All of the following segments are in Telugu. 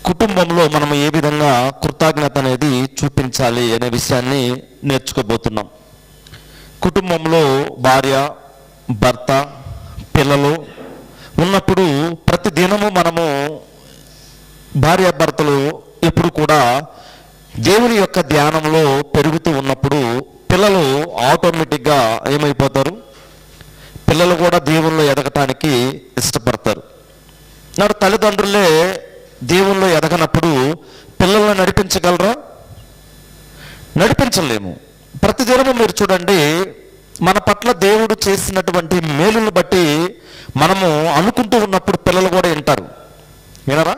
కుటుంబంలో మనం ఏ విధంగా కృతజ్ఞత అనేది చూపించాలి అనే విషయాన్ని నేర్చుకోబోతున్నాం. కుటుంబంలో భార్య, భర్త, పిల్లలు ఉన్నప్పుడు ప్రతి దినము మనము భార్యాభర్తలు ఎప్పుడు కూడా దేవుని యొక్క ధ్యానంలో పెరుగుతూ ఉన్నప్పుడు పిల్లలు ఆటోమేటిక్గా ఏమైపోతారు? పిల్లలు కూడా దేవుల్లో ఎదగటానికి ఇష్టపడతారు. నాడు తల్లిదండ్రులే దేవుల్లో ఎదగనప్పుడు పిల్లల్ని నడిపించగలరా? నడిపించలేము. ప్రతిదినము మీరు చూడండి, మన పట్ల దేవుడు చేసినటువంటి మేలును బట్టి మనము అనుకుంటూ ఉన్నప్పుడు పిల్లలు కూడా వింటారు. వినరా?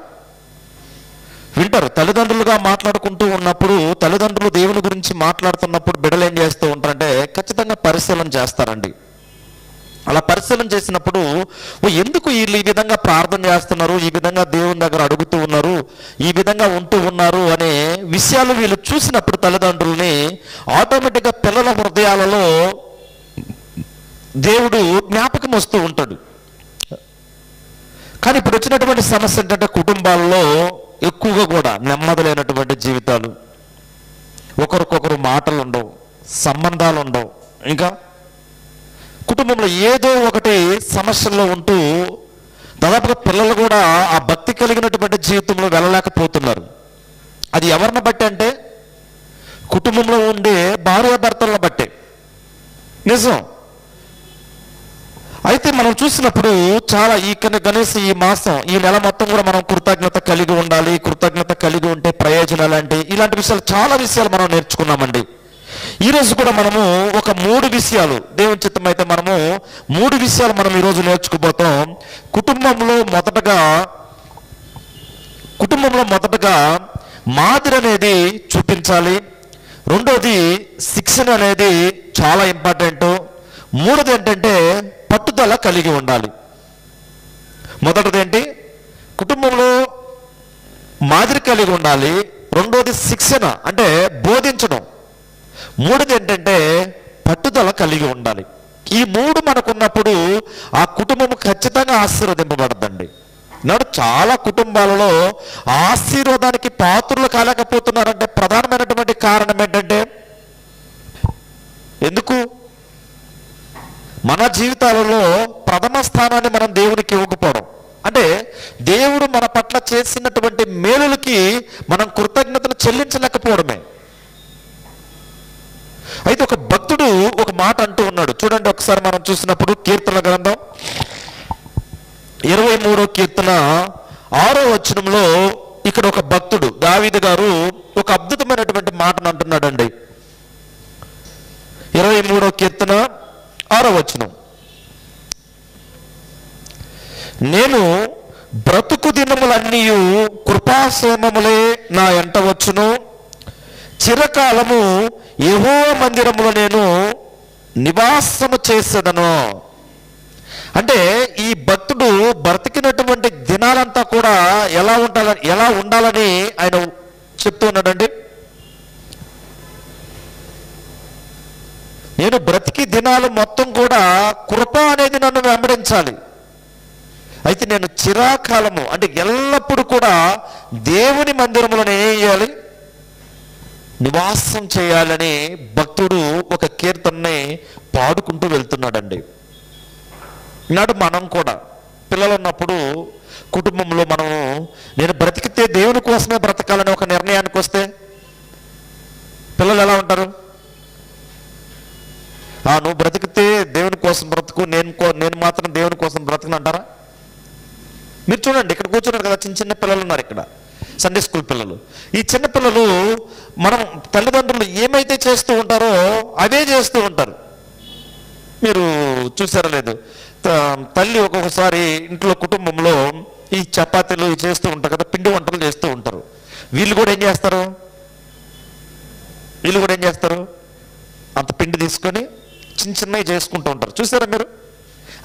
వింటారు. తల్లిదండ్రులుగా మాట్లాడుకుంటూ ఉన్నప్పుడు, తల్లిదండ్రులు దేవుని గురించి మాట్లాడుతున్నప్పుడు బిడ్డలు ఏం చేస్తూ ఉంటారంటే ఖచ్చితంగా పరిశీలన చేస్తారండి. అలా పరిశీలన చేసినప్పుడు ఎందుకు వీళ్ళు ఈ విధంగా ప్రార్థన చేస్తున్నారు, ఈ విధంగా దేవుని దగ్గర అడుగుతూ ఉన్నారు, ఈ విధంగా ఉంటూ ఉన్నారు అనే విషయాలు వీళ్ళు చూసినప్పుడు తల్లిదండ్రుల్ని ఆటోమేటిక్గా పిల్లల హృదయాలలో దేవుడు జ్ఞాపకం వస్తూ ఉంటాడు. కానీ ఇప్పుడు వచ్చినటువంటి సమస్య ఏంటంటే కుటుంబాల్లో ఎక్కువగా కూడా నెమ్మదిలేనటువంటి జీవితాలు, ఒకరికొకరు మాటలు ఉండవు, సంబంధాలు ఉండవు, ఇంకా కుటుంబంలో ఏదో ఒకటి సమస్యల్లో ఉంటూ దాదాపుగా పిల్లలు కూడా ఆ భక్తి కలిగినటువంటి జీవితంలో వెళ్ళలేకపోతున్నారు. అది ఎవరిని బట్టి అంటే కుటుంబంలో ఉండే భార్యాభర్తలను బట్టే. నిజం. అయితే మనం చూసినప్పుడు చాలా కనీసం ఈ మాసం, ఈ నెల మొత్తం కూడా మనం కృతజ్ఞత కలిగి ఉండాలి, కృతజ్ఞత కలిగి ఉంటే ప్రయోజనాలు అంటే ఇలాంటి విషయాలు చాలా విషయాలు మనం నేర్చుకున్నామండి. ఈరోజు కూడా మనము ఒక 3 విషయాలు, దేవుని చిత్తం అయితే మనము 3 విషయాలు మనం ఈరోజు నేర్చుకోబోతాం. కుటుంబంలో మొదటగా మాదిరి అనేది చూపించాలి. రెండోది శిక్షణ అనేది చాలా ఇంపార్టెంట్. మూడోది ఏంటంటే పట్టుదల కలిగి ఉండాలి. మొదటిది ఏంటి? కుటుంబంలో మాదిరి కలిగి ఉండాలి. రెండోది శిక్షణ అంటే బోధించడం. మూడోది ఏంటంటే పట్టుదల కలిగి ఉండాలి. ఈ 3 మనకున్నప్పుడు ఆ కుటుంబం ఖచ్చితంగా ఆశీర్వదింపబడదండి. నాడు చాలా కుటుంబాలలో ఆశీర్వాదానికి పాత్రలు కాలేకపోతున్నారంటే ప్రధానమైనటువంటి కారణం ఏంటంటే, ఎందుకు? మన జీవితాలలో ప్రథమ స్థానాన్ని మనం దేవునికి ఇవ్వకపోవడం. అంటే దేవుడు మన పట్ల చేసినటువంటి మేలులకి మనం కృతజ్ఞతలు చెల్లించలేకపోవడమే. అయితే ఒక భక్తుడు ఒక మాట అంటూ ఉన్నాడు. చూడండి ఒకసారి మనం చూసినప్పుడు కీర్తన గ్రంథం 23వ కీర్తన 6వ వచనంలో ఇక్కడ ఒక భక్తుడు దావీదు గారు ఒక అద్భుతమైనటువంటి మాటను అంటున్నాడండి. 23వ కీర్తన 6వ వచనం, నేను బ్రతుకు దినములన్నీ కృపాసోమములే నా ఎంట వచ్చును, చిరకాలము యెహోవా మందిరములో నేను నివాసము చేసేదను. అంటే ఈ భక్తుడు బ్రతికినటువంటి దినాలంతా కూడా ఎలా ఉండాలని ఆయన చెప్తూ ఉన్నాడండి. నేను బ్రతికి దినాలు మొత్తం కూడా కృప అనేది నన్ను వెంబడించాలి. అయితే నేను చిరకాలము అంటే ఎల్లప్పుడూ కూడా దేవుని మందిరంలో ఏం చేయాలి? నివాసం చేయాలని భక్తుడు ఒక కీర్తనని పాడుకుంటూ వెళ్తున్నాడండి. ఈనాడు మనం కూడా పిల్లలు ఉన్నప్పుడు కుటుంబంలో మనము నేను బ్రతికితే దేవుని కోసమే బ్రతకాలని ఒక నిర్ణయానికి వస్తే పిల్లలు ఎలా ఉంటారు? నువ్వు బ్రతికితే దేవుని కోసం బ్రతుకు, నేను మాత్రం దేవుని కోసం బ్రతకను అంటారా? మీరు చూడండి, ఇక్కడ కూర్చున్నారు కదా, చిన్న పిల్లలు ఉన్నారు ఇక్కడ, సండే స్కూల్ పిల్లలు. ఈ చిన్న పిల్లలు మనం తల్లిదండ్రులు ఏమైతే చేస్తూ ఉంటారో అవే చేస్తూ ఉంటారు. మీరు చూసారా లేదు? తల్లి ఒక్కొక్కసారి ఇంట్లో కుటుంబంలో ఈ చపాతీలు చేస్తూ ఉంటారు కదా, పిండి వంటలు చేస్తూ ఉంటారు. వీళ్ళు కూడా ఏం చేస్తారు? అంత పిండి తీసుకొని చిన్నవి చేసుకుంటూ ఉంటారు. చూసారా మీరు?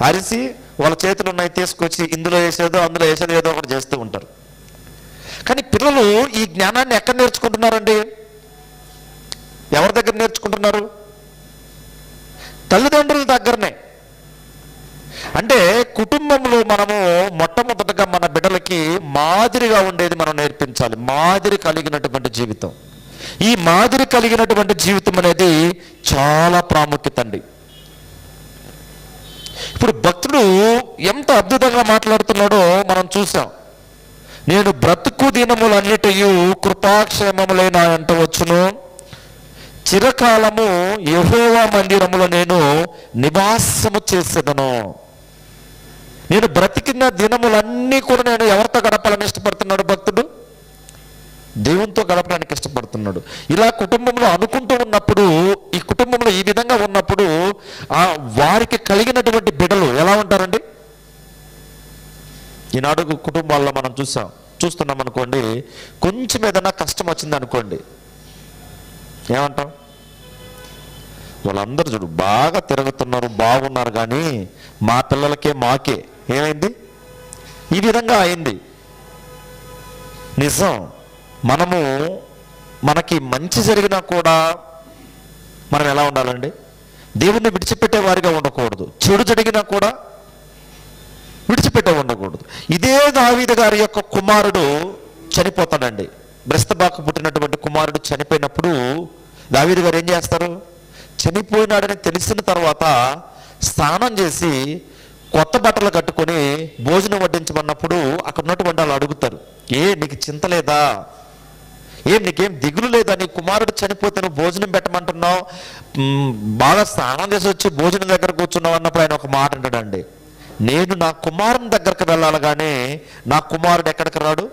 అరిసి వాళ్ళ చేతులు ఉన్నాయి తీసుకొచ్చి ఇందులో వేసేదో అందులో వేసేదో ఏదో ఒకటి చేస్తూ ఉంటారు. కానీ పిల్లలు ఈ జ్ఞానాన్ని ఎక్కడ నేర్చుకుంటున్నారండి? ఎవరి దగ్గర నేర్చుకుంటున్నారు? తల్లిదండ్రుల దగ్గరనే. అంటే కుటుంబంలో మనము మొట్టమొదటగా మన బిడ్డలకి మాదిరిగా ఉండేది మనం నేర్పించాలి. మాదిరి కలిగినటువంటి జీవితం. ఈ మాదిరి కలిగినటువంటి జీవితం అనేది చాలా ప్రాముఖ్యత అండి. ఇప్పుడు భక్తుడు ఎంత అద్భుతంగా మాట్లాడుతున్నాడో మనం చూసాం. నేను బ్రతుకు దినములన్నిటియు కృపాక్షేమములైన అంట వచ్చును, చిరకాలము యెహోవా మందిరములో నేను నివాసము చేసేదను. నేను బ్రతికిన దినములన్నీ కూడా నేను ఎవరితో గడపాలని ఇష్టపడుతున్నాడు భక్తుడు? దేవునితో గడపడానికి ఇష్టపడుతున్నాడు. ఇలా కుటుంబంలో అనుకుంటూ ఉన్నప్పుడు, ఈ కుటుంబంలో ఈ విధంగా ఉన్నప్పుడు వారికి కలిగినటువంటి బిడ్డలు ఎలా ఉంటారండి? ఈనాడు కుటుంబాల్లో మనం చూస్తున్నాం అనుకోండి, కొంచెం ఏదైనా కష్టం వచ్చింది అనుకోండి, ఏమంటాం? వాళ్ళందరూ చూడు బాగా తిరుగుతున్నారు, బాగున్నారు, కానీ మా పిల్లలకే మాకే ఏమైంది? ఈ విధంగా అయింది. నిజం. మనకి మంచి జరిగినా కూడా మనం ఎలా ఉండాలండి? దేవుణ్ణి విడిచిపెట్టే వారిగా ఉండకూడదు. చెడు జరిగినా కూడా విడిచిపెట్టే ఉండకూడదు. ఇదే దావీదు గారి యొక్క కుమారుడు చనిపోతాడండి. బెర్షెబాకు పుట్టినటువంటి కుమారుడు చనిపోయినప్పుడు దావీదు గారు ఏం చేస్తారు? చనిపోయినాడని తెలిసిన తర్వాత స్నానం చేసి కొత్త బట్టలు కట్టుకొని భోజనం వడ్డించమన్నప్పుడు అక్కడ ఉన్నటువంటి వాళ్ళు అడుగుతారు, నీకు చింత లేదా? నీకేం దిగులు లేదా? నీ కుమారుడు చనిపోతే నువ్వు భోజనం పెట్టమంటున్నావు, బాగా స్నానం చేసి వచ్చి భోజనం దగ్గర కూర్చున్నావు అన్నప్పుడు ఆయన ఒక మాట అంటాడండి, నేను నా కుమారుని దగ్గరకు వెళ్ళాలి కానీ నా కుమారుడు ఎక్కడికి రాడు.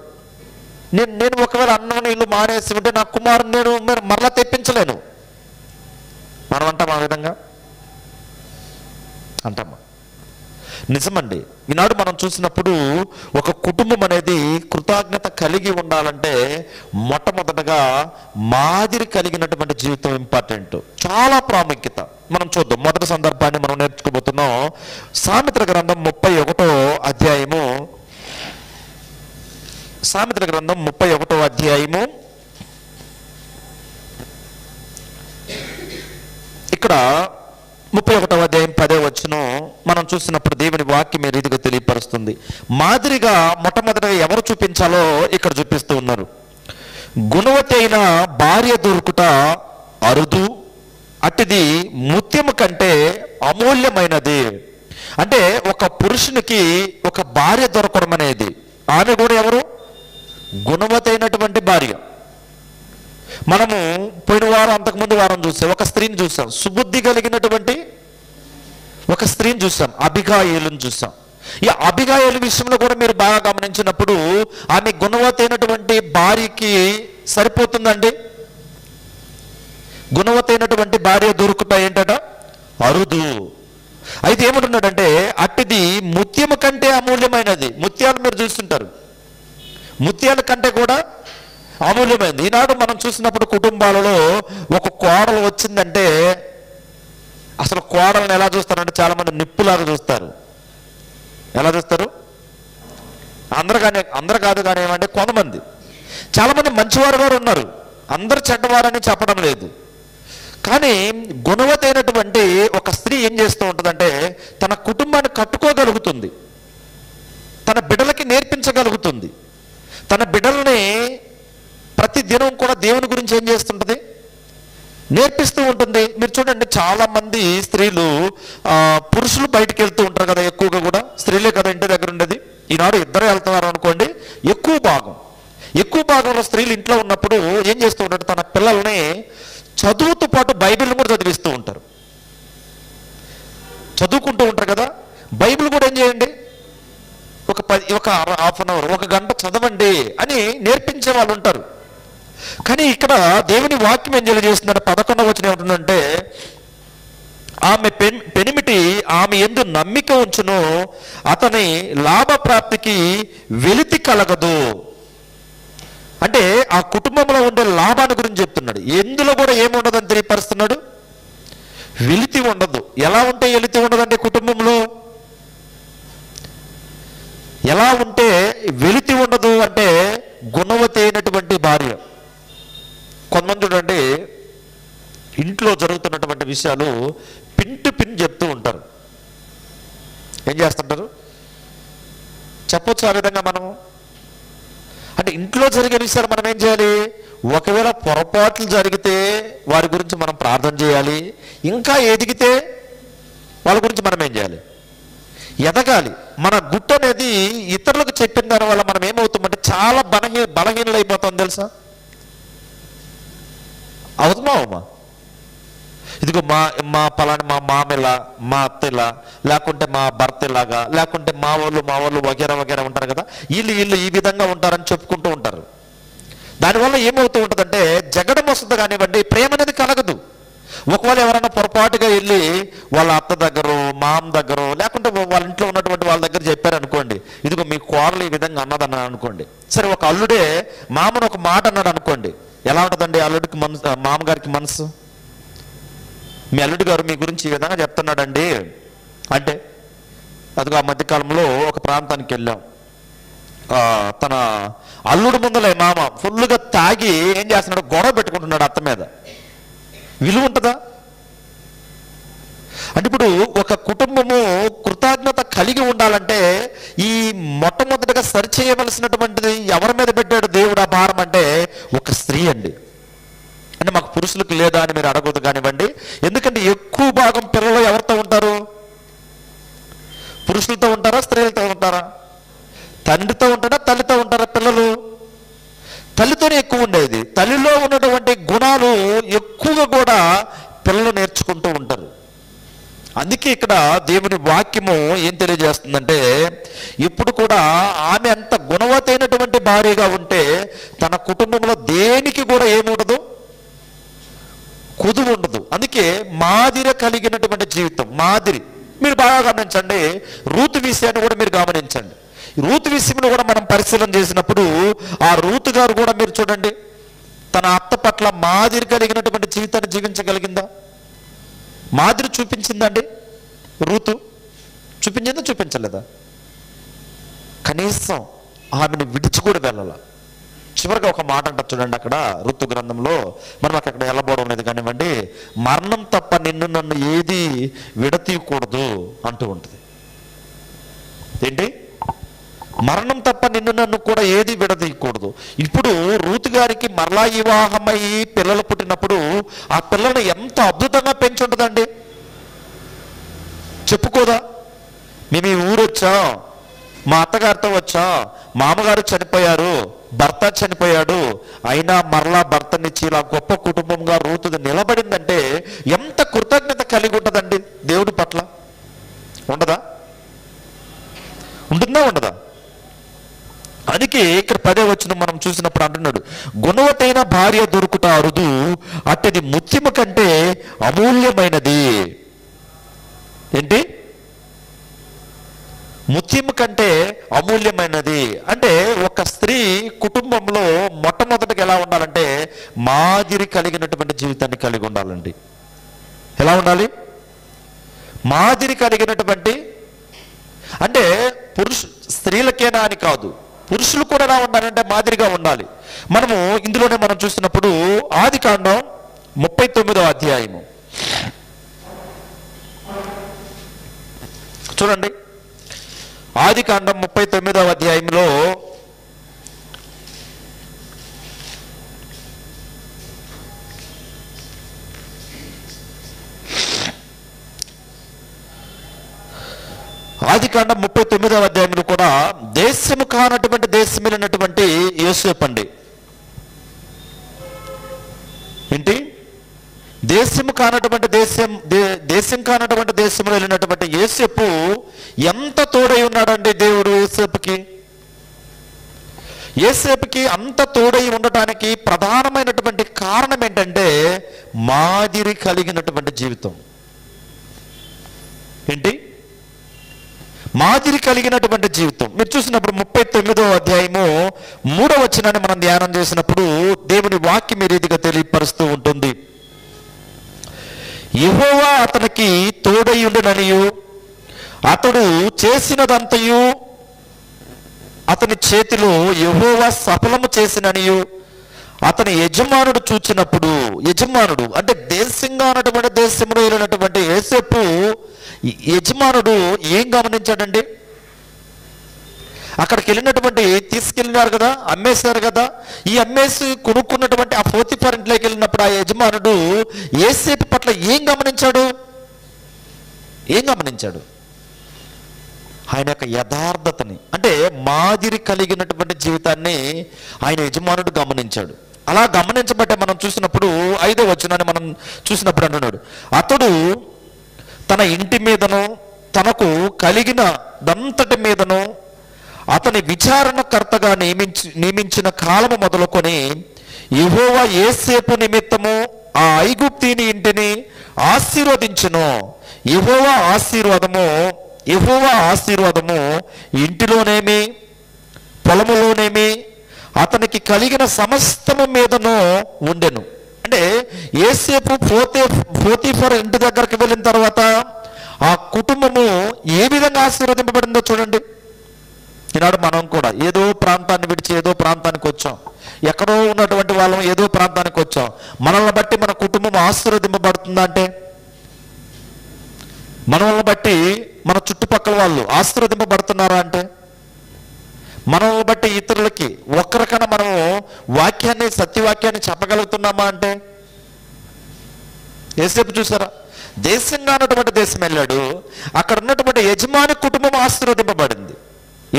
నేను ఒకవేళ అన్నం నీళ్ళు మానేసి ఉంటే నా కుమారుని నేను మరలా తెప్పించలేను. మనం అంటాం ఆ విధంగా? అంటామా? నిజమండి. ఈనాడు మనం చూసినప్పుడు ఒక కుటుంబం అనేది కృతజ్ఞత కలిగి ఉండాలంటే మొట్టమొదటగా మాదిరి కలిగినటువంటి జీవితం ఇంపార్టెంట్, చాలా ప్రాముఖ్యత. మనం చూద్దాం. మొదటి సందర్భాన్ని మనం నేర్చుకోబోతున్నాం. సామెతల గ్రంథం 31వ అధ్యాయము. సామెతల గ్రంథం 31వ అధ్యాయము. ఇక్కడ 31వ అధ్యాయం 10వ వచనం మనం చూసినప్పుడు దేవుని వాక్యం ఏ రీతిగా తెలియపరుస్తుంది. మాదిరిగా మొట్టమొదటిగా ఎవరు చూపించాలో ఇక్కడ చూపిస్తూ ఉన్నారు. గుణవతి అయిన భార్య దొరుకుట అరుదు, అట్టిది ముత్యము కంటే అమూల్యమైనది. అంటే ఒక పురుషునికి ఒక భార్య దొరకడం అనేది, ఆమె కూడా ఎవరు? గుణవతి అయినటువంటి భార్య. మనము పోయిన వారం, అంతకుముందు వారం చూసాం, ఒక స్త్రీని చూసాం, సుబుద్ధి కలిగినటువంటి ఒక స్త్రీని చూసాం, అబిగాయేలుని చూసాం. ఈ అబిగాయేలు విషయంలో కూడా మీరు బాగా గమనించినప్పుడు ఆమె గుణవతి అయినటువంటి భార్యకి సరిపోతుందండి. గుణవతి అయినటువంటి భార్య దొరుకుతా ఏంటట? అరుదు. అయితే ఏమంటున్నాడంటే, అట్టిది ముత్యము కంటే అమూల్యమైనది. ముత్యాలు మీరు చూస్తుంటారు, ముత్యాల కంటే కూడా అమూల్యమైనది. ఈనాడు మనం చూసినప్పుడు కుటుంబాలలో ఒక కోడలు వచ్చిందంటే అసలు కోడలను ఎలా చూస్తారంటే చాలా మంది నిప్పులాగా చూస్తారు. ఎలా చూస్తారు? అందరు కాదు కానీ ఏమంటే కొంతమంది, చాలా మంది మంచివారు కూడా ఉన్నారు, అందరు చెడ్డవారని చెప్పడం లేదు. కానీ గుణవతి అయినటువంటి ఒక స్త్రీ ఏం చేస్తూ ఉంటుందంటే తన కుటుంబాన్ని కట్టుకోగలుగుతుంది, తన బిడ్డలకి నేర్పించగలుగుతుంది, తన బిడ్డల్ని ప్రతి దినం కూడా దేవుని గురించి ఏం చేస్తుంటుంది? నేర్పిస్తూ ఉంటుంది. మీరు చూడండి, చాలా మంది స్త్రీలు, పురుషులు బయటికి వెళ్తూ ఉంటారు కదా, ఎక్కువగా కూడా స్త్రీలే కదా ఇంటి దగ్గర ఉండేది. ఈనాడు ఇద్దరు వెళ్తున్నారు అనుకోండి, ఎక్కువ భాగంలో స్త్రీలు ఇంట్లో ఉన్నప్పుడు ఏం చేస్తూ ఉంటారు? తన పిల్లల్ని చదువుతో పాటు బైబిల్ కూడా చదివిస్తూ ఉంటారు. చదువుకుంటూ ఉంటారు కదా, బైబిల్ కూడా ఏం చేయండి, ఒక హాఫ్ అన్ అవర్, 1 గంట చదవండి అని నేర్పించే వాళ్ళు ఉంటారు. కానీ ఇక్కడ దేవుని వాక్యం ఏం తెలియజేస్తుందంటే 11వ వచనం ఏమంటుందంటే, ఆమె పెనిమిటి ఆమె యందు నమ్మిక ఉంచును, అతని లాభప్రాప్తికి వెలితి కలగదు. అంటే ఆ కుటుంబంలో ఉండే లాభాన్ని గురించి చెప్తున్నాడు. ఎందులో కూడా ఏముండదని తెలియపరుస్తున్నాడు? వెలితి ఉండదు. ఎలా ఉంటే వెలితి ఉండదంటే కుటుంబంలో ఎలా ఉంటే వెలితి ఉండదు అంటే గుణవతి అయినటువంటి భార్య. కొంతమంది చూడండి, ఇంట్లో జరుగుతున్నటువంటి విషయాలు పిన్ టు పిన్ చెప్తూ ఉంటారు. ఏం చేస్తారు? చెప్పొచ్చు ఆ విధంగా మనం? అంటే ఇంట్లో జరిగే విషయాలు మనం ఏం చేయాలి? ఒకవేళ పొరపాట్లు జరిగితే వారి గురించి మనం ప్రార్థన చేయాలి. ఇంకా ఎదిగితే వాళ్ళ గురించి మనం ఏం చేయాలి? ఎదగాలి. మన గుట్టు అనేది ఇతరులకు చెప్పిన దానివల్ల మనం ఏమవుతామంటే చాలా బలహీనలు అయిపోతాం తెలుసా? అవుతుందా అమ్మా? ఇదిగో మా పలాని మా మామ ఇలా, మా అత్త ఇలా, లేకుంటే మా భర్త ఇలాగా, లేకుంటే మా వాళ్ళు వగేరా వగేరా ఉంటారు కదా, వీళ్ళు ఈ విధంగా ఉంటారని చెప్పుకుంటూ ఉంటారు. దానివల్ల ఏమవుతూ ఉంటుందంటే జగడం వస్తుంది కానివ్వండి, ప్రేమ అనేది కలగదు. ఒకవేళ ఎవరైనా పొరపాటుగా వెళ్ళి వాళ్ళ అత్త దగ్గర, మామ దగ్గర, లేకుంటే వాళ్ళ ఇంట్లో ఉన్నటువంటి వాళ్ళ దగ్గర చెప్పారనుకోండి, ఇదిగో మీ కోడలు ఈ విధంగా అన్నదన్నాను అనుకోండి. సరే, ఒక అల్లుడే మామను ఒక మాట అన్నాడు అనుకోండి, ఎలా ఉంటుందండి అల్లుడికి మనసు, మామగారికి మనసు? మీ అల్లుడి గారు మీ గురించి ఈ విధంగా చెప్తున్నాడండి అంటే, అదిగో ఆ మధ్యకాలంలో ఒక ప్రాంతానికి వెళ్ళాం. తన అల్లుడు ముందలే మామ ఫుల్గా తాగి ఏం చేస్తున్నాడు, గొడవ పెట్టుకుంటున్నాడు అత్త మీద. విలువ ఉంటుందా? అంటే ఇప్పుడు ఒక కుటుంబము కృతజ్ఞత కలిగి ఉండాలంటే ఈ మొట్టమొదటిగా సరిచేయవలసినటువంటిది ఎవరి మీద పెట్టాడు దేవుడు ఆ భారం అంటే ఒక స్త్రీ అండి. అంటే మాకు పురుషులకు లేదా అని మీరు అడగదు కానివ్వండి. ఎందుకంటే ఎక్కువ భాగం పిల్లలు ఎవరితో ఉంటారు? పురుషులతో ఉంటారా, స్త్రీలతో ఉంటారా? తండ్రితో ఉంటారా, తల్లితో ఉంటారా? పిల్లలు తల్లితోనే ఎక్కువ ఉండేది. తల్లిలో ఉన్నటువంటి గుణాలు ఎక్కువగా కూడా పిల్లలు నేర్చుకుంటూ ఉంటారు. అందుకే ఇక్కడ దేవుని వాక్యము ఏం తెలియజేస్తుందంటే, ఇప్పుడు కూడా ఆమె అంత గుణవతైనటువంటి భార్యగా ఉంటే తన కుటుంబంలో దేనికి కూడా ఏముండదు, కుదువు ఉండదు. అందుకే మాదిరి కలిగినటువంటి జీవితం. మాదిరి మీరు బాగా గమనించండి. రూతు విషయాన్ని కూడా మీరు గమనించండి. రూతు విషయంలో కూడా మనం పరిశీలన చేసినప్పుడు ఆ రూతు గారు కూడా మీరు చూడండి, తన అత్త పట్ల మాదిరి కలిగినటువంటి జీవితాన్ని జీవించగలిగిందా? మాదిరి చూపించిందండి రూతు? చూపించిందా, చూపించలేదా? కనీసం ఆమెను విడిచి కూడా వెళ్ళాల. చివరిగా ఒక మాట అంటారు చూడండి, అక్కడ ఋతు గ్రంథంలో, మనం అక్కడ వెళ్ళబోవడం లేదు కానివ్వండి, మరణం తప్ప నిన్ను నన్ను ఏది విడతీయకూడదు అంటూ ఉంటుంది. ఏంటి? మరణం తప్ప నిన్ను నన్ను కూడా ఏది విడదీయకూడదు. ఇప్పుడు రూతు గారికి మరలా వివాహమయ్యి పిల్లలు పుట్టినప్పుడు ఆ పిల్లల్ని ఎంత అద్భుతంగా పెంచి ఉంటుందండి. చెప్పుకోదా? మేము ఈ ఊరు వచ్చాం, మా అత్తగారితో వచ్చాం, మామగారు చనిపోయారు, భర్త చనిపోయాడు, అయినా మరలా భర్తనిచ్చి ఇలా గొప్ప కుటుంబంగా రూతుది నిలబడిందంటే ఎంత కృతజ్ఞత కలిగి ఉంటుందండి దేవుడి పట్ల. ఉండదా? ఉంటుందా, ఉండదా? అందుకే ఇక్కడ 10వ వచనం మనం చూసినప్పుడు అంటున్నాడు, గుణవతైన భార్య దొరుకుట అరుదు, అట్టది ముత్యము కంటే అమూల్యమైనది. ఏంటి? ముత్యము కంటే అమూల్యమైనది. అంటే ఒక స్త్రీ కుటుంబంలో మొట్టమొదటిగా ఎలా ఉండాలంటే మాదిరి కలిగినటువంటి జీవితాన్ని కలిగి ఉండాలండి. ఎలా ఉండాలి? మాదిరి కలిగినటువంటి, అంటే స్త్రీలకేనా అని కాదు, పురుషులు కూడా ఎలా ఉండాలంటే మాదిరిగా ఉండాలి. మనము ఇందులోనే మనం చూసినప్పుడు ఆదికాండం 39వ అధ్యాయము చూడండి. ఆదికాండం 39వ అధ్యాయంలో ఆదికాండం 39వ అధ్యాయంలో కూడా దేశము కానటువంటి దేశం వెళ్ళినటువంటి యోసేపు అండి. ఏంటి? దేశము కానటువంటి దేశం కానటువంటి దేశంలో వెళ్ళినటువంటి యోసేపు ఎంత తోడై ఉన్నాడండి దేవుడు యోసేపుకి. యోసేపుకి అంత తోడై ఉండటానికి ప్రధానమైనటువంటి కారణం ఏంటంటే మాదిరి కలిగినటువంటి జీవితం. ఏంటి? మాదిరి కలిగినటువంటి జీవితం. మీరు చూసినప్పుడు 39వ అధ్యాయము 3వ వచనాన్ని మనం ధ్యానం చేసినప్పుడు దేవుని వాక్యం ఈ రీతిగా తెలియపరుస్తూ ఉంటుంది. యెహోవా అతనికి తోడయుండుననియు అతడు చేసినదంతయు అతని చేతిలో యెహోవా సఫలము చేసిననియు అతని యజమానుడు చూచినప్పుడు, యజమానుడు అంటే దేశంగా ఉన్నటువంటి దేశంలో వెళ్ళినటువంటి యోసేపు యజమానుడు ఏం గమనించాడండి? అక్కడికి వెళ్ళినటువంటి తీసుకెళ్ళినారు కదా, అమ్మేశారు కదా. ఈ అమ్మేసి కొనుక్కున్నటువంటి ఆ పోతీఫర్ ఇంట్లోకి వెళ్ళినప్పుడు ఆ యజమానుడు యోసేపు పట్ల ఏం గమనించాడు? ఆయన యొక్క యథార్థతని, అంటే మాదిరి కలిగినటువంటి జీవితాన్ని ఆయన యజమానుడు గమనించాడు. అలా గమనించబట్టే మనం చూసినప్పుడు 5వ వచనాన్ని మనం చూసినప్పుడు అంటున్నాడు, అతడు తన ఇంటి మీదను తనకు కలిగిన దంతటి మీదను అతని విచారణకర్తగా నియమించిన కాలము మొదలుకొని యెహోవా యోసేపు నిమిత్తము ఆ ఐగుప్తీని ఇంటిని ఆశీర్వదించును. యెహోవా ఆశీర్వాదము ఇంటిలోనేమి పొలములోనేమి అతనికి కలిగిన సమస్తము మీదను ఉండెను. అంటే యోసేపు పోతీఫర్ ఇంటి దగ్గరికి వెళ్ళిన తర్వాత ఆ కుటుంబము ఏ విధంగా ఆశీర్వదింపబడిందో చూడండి. ఈనాడు మనం కూడా ఏదో ప్రాంతాన్ని విడిచి ఏదో ప్రాంతానికి వచ్చాం, ఎక్కడో ఉన్నటువంటి వాళ్ళం ఏదో ప్రాంతానికి వచ్చాం. మనల్ని బట్టి మన కుటుంబం ఆశీర్వదింపబడుతుందా అంటే, మనల్ని బట్టి మన చుట్టుపక్కల వాళ్ళు ఆశీర్వదింపబడుతున్నారా అంటే, మనల్ని బట్టి ఇతరులకి ఒక్కరికైనా మనము వాక్యాన్ని సత్యవాక్యాన్ని చెప్పగలుగుతున్నామా అంటే. యోసేపు చూసారా, దేశంగా ఉన్నటువంటి దేశం వెళ్ళాడు, అక్కడ ఉన్నటువంటి యజమాని కుటుంబం ఆశీర్వదింపబడింది.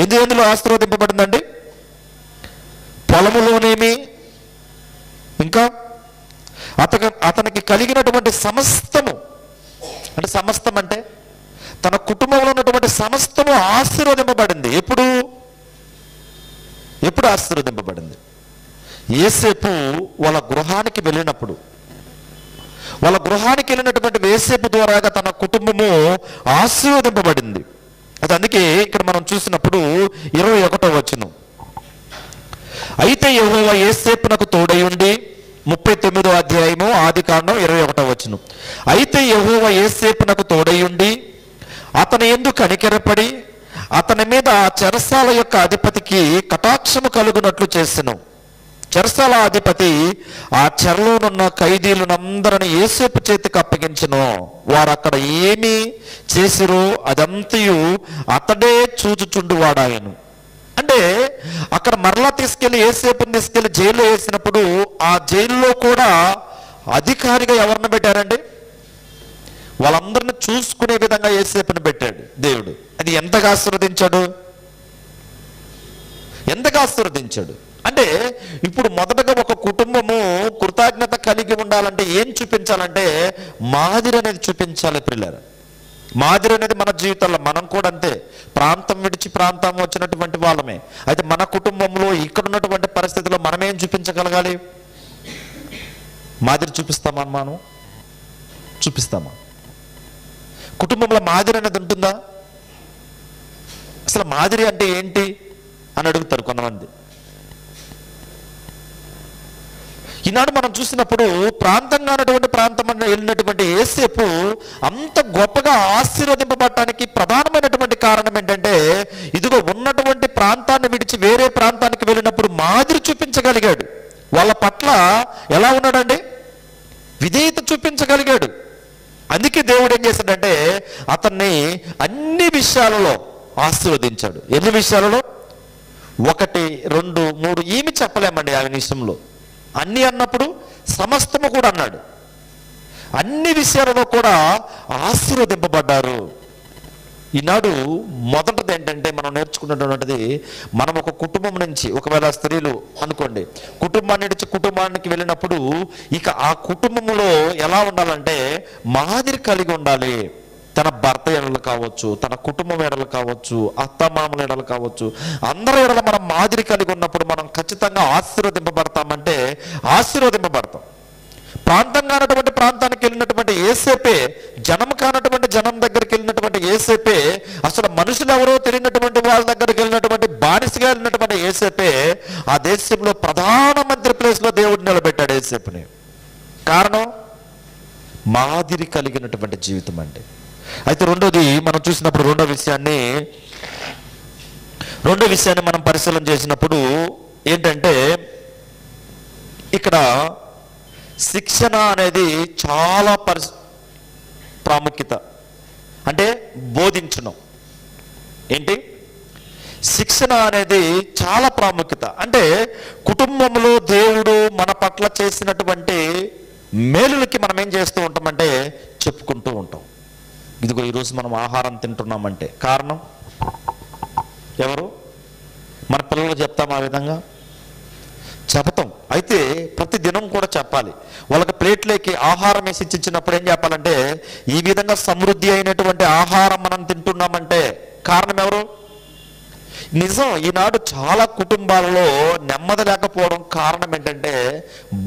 ఎందులో ఆశీర్వదింపబడిందండి? పొలములోనేమి, ఇంకా అతనికి కలిగినటువంటి సమస్తము, అంటే సమస్తం అంటే తన కుటుంబంలో ఉన్నటువంటి సమస్తము ఆశీర్వదింపబడింది. ఎప్పుడు ఆశీర్వదింపబడింది? యోసేపు వాళ్ళ గృహానికి వెళ్ళినప్పుడు, వాళ్ళ గృహానికి వెళ్ళినటువంటి యోసేపు ద్వారాగా తన కుటుంబము ఆశీర్వదింపబడింది. అది అందుకే ఇక్కడ మనం చూసినప్పుడు 21వ వచనం, అయితే యెహోవా యోసేపునకు తోడై ఉండి, 39వ అధ్యాయము ఆదికాండం 21వ వచనం, అయితే యెహోవా యోసేపునకు తోడై ఉండి అతని యందు కనికరపడి అతని మీద చెరసాల యొక్క అధిపతికి కటాక్షము కలుగునట్లు చేసెను. చెరసాల అధిపతి ఆ చెరలోనున్న ఖైదీలనందరిని యోసేపు చేతికి అప్పగించెను. వారు అక్కడ ఏమి చేసిరో అదంతయు అతడే చూచుచుండువాడాయను. అంటే అక్కడ మరలా యోసేపుని తీసుకెళ్లి జైల్లో వేసినప్పుడు ఆ జైల్లో కూడా అధికారిగా ఎవరిని పెట్టారండి? వాళ్ళందరిని చూసుకునే విధంగా యోసేపుని పెట్టాడు దేవుడు. అది ఎంతగా ఆశీర్వదించాడు అంటే, ఇప్పుడు మొదటగా ఒక కుటుంబము కృతజ్ఞత కలిగి ఉండాలంటే ఏం చూపించాలంటే మాదిరి అనేది చూపించాలి పిల్లలు. మాదిరి అనేది మన జీవితంలో మనం కూడా అంతే, ప్రాంతం విడిచి ప్రాంతం వచ్చినటువంటి వాళ్ళమే. అయితే మన కుటుంబంలో ఇక్కడ ఉన్నటువంటి పరిస్థితుల్లో మనం ఏం చూపించగలగాలి? మాదిరి చూపిస్తామా? కుటుంబంలో మాదిరి అనేది ఉంటుందా? అసలు మాదిరి అంటే ఏంటి అని అడుగుతారు కొంతమంది. ఈనాడు మనం చూసినప్పుడు ప్రాంతం వెళ్ళినటువంటి యోసేపు అంత గొప్పగా ఆశీర్వదింపబడటానికి ప్రధానమైనటువంటి కారణం ఏంటంటే, ఇదిగో ఉన్నటువంటి ప్రాంతాన్ని విడిచి వేరే ప్రాంతానికి వెళ్ళినప్పుడు మాదిరి చూపించగలిగాడు. వాళ్ళ పట్ల ఎలా ఉన్నాడండి? విధేయత చూపించగలిగాడు. అందుకే దేవుడు ఏం చేశాడంటే అతన్ని అన్ని విషయాలలో ఆశీర్వదించాడు. ఎన్ని విషయాలలో? 1, 2, 3 ఏమి చెప్పలేమండి ఆ విషయంలో. అన్ని అన్నప్పుడు సమస్తము కూడా అన్నాడు. అన్ని విషయాలలో కూడా ఆశీర్వదింపబడ్డారు. ఈనాడు మొదటిది ఏంటంటే మనం నేర్చుకున్నటువంటిది, మనం ఒక కుటుంబం నుంచి, ఒకవేళ స్త్రీలు అనుకోండి, కుటుంబాన్ని నుంచి కుటుంబానికి వెళ్ళినప్పుడు ఇక ఆ కుటుంబంలో ఎలా ఉండాలంటే మాదిరి కలిగి ఉండాలి. తన భర్త ఎడలు కావచ్చు, తన కుటుంబం ఎడలు కావచ్చు, అత్తమామల ఎడలు కావచ్చు, అందరి ఎడల మనం మాదిరి కలిగి ఉన్నప్పుడు మనం ఖచ్చితంగా ఆశీర్వదింపబడతామంటే ఆశీర్వదింపబడతాం. ప్రాంతం కానటువంటి ప్రాంతానికి వెళ్ళినటువంటి యోసేపే, జనం కానటువంటి జనం దగ్గరికి వెళ్ళినటువంటి యోసేపే, అసలు మనుషులు ఎవరో తెలియనటువంటి వాళ్ళ దగ్గరికి వెళ్ళినటువంటి బానిసగా వెళ్ళినటువంటి యోసేపే ఆ దేశంలో ప్రధానమంత్రి ప్లేస్లో దేవుడు నిలబెట్టాడు యోసేపుని. కారణం మాదిరి కలిగినటువంటి జీవితం అంటే. అయితే రెండోది మనం చూసినప్పుడు రెండో విషయాన్ని మనం పరిశీలన చేసినప్పుడు ఏంటంటే, ఇక్కడ శిక్షణ అనేది చాలా ప్రాముఖ్యత. అంటే బోధించడం ఏంటి? శిక్షణ అనేది చాలా ప్రాముఖ్యత. అంటే కుటుంబంలో దేవుడు మన పట్ల చేసినటువంటి మేలులకి మనం ఏం చేస్తూ ఉంటామంటే చెప్పుకుంటూ ఉంటాం. ఇదిగో ఈరోజు మనం ఆహారం తింటున్నామంటే కారణం ఎవరు? మన పిల్లలు చెప్తాం, ఆ విధంగా చెబుతాం. అయితే ప్రతి దినం కూడా చెప్పాలి. వాళ్ళకి ప్లేట్లోకి ఆహారం వేసి ఇచ్చినప్పుడు ఏం చెప్పాలంటే ఈ విధంగా సమృద్ధి అయినటువంటి ఆహారం మనం తింటున్నామంటే కారణం ఎవరు? నిజం, ఈనాడు చాలా కుటుంబాలలో నెమ్మది లేకపోవడం కారణం ఏంటంటే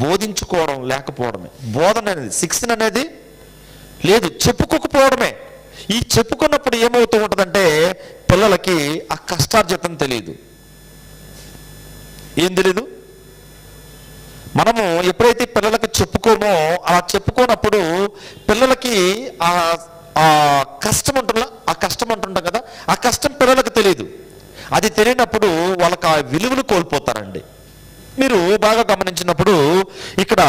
బోధించుకోవడం లేకపోవడమే. బోధన అనేది, శిక్షణ అనేది లేదు, చెప్పుకోకపోవడమే. ఈ చెప్పుకున్నప్పుడు ఏమవుతూ ఉంటుందంటే పిల్లలకి ఆ కష్టార్జితం తెలియదు. ఏం తెలీదు? మనము ఎప్పుడైతే పిల్లలకి చెప్పుకోమో అలా చెప్పుకోనప్పుడు పిల్లలకి ఆ కష్టం ఉంటుందా, ఆ కష్టం అంటుంటాం కదా, ఆ కష్టం పిల్లలకు తెలియదు. అది తెలియనప్పుడు వాళ్ళకి ఆ విలువలు కోల్పోతారండి. మీరు బాగా గమనించినప్పుడు ఇక్కడ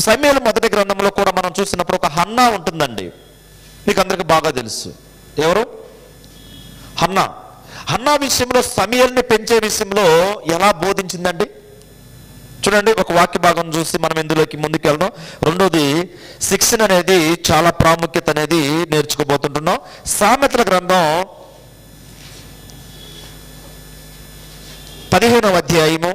సమూయేలు మొదటి గ్రంథంలో కూడా మనం చూసినప్పుడు ఒక హన్నా ఉంటుందండి. మీకు అందరికీ బాగా తెలుసు ఎవరు? హన్నా. హన్నా విషయంలో సమూయేలుని పెంచే విషయంలో ఎలా బోధించిందండి చూడండి. ఒక వాక్య భాగం చూసి మనం ఇందులోకి ముందుకు వెళ్దాం. రెండోది, శిక్షణ అనేది చాలా ప్రాముఖ్యత అనేది నేర్చుకోబోతుంటున్నాం. సామెతల గ్రంథం 15వ అధ్యాయము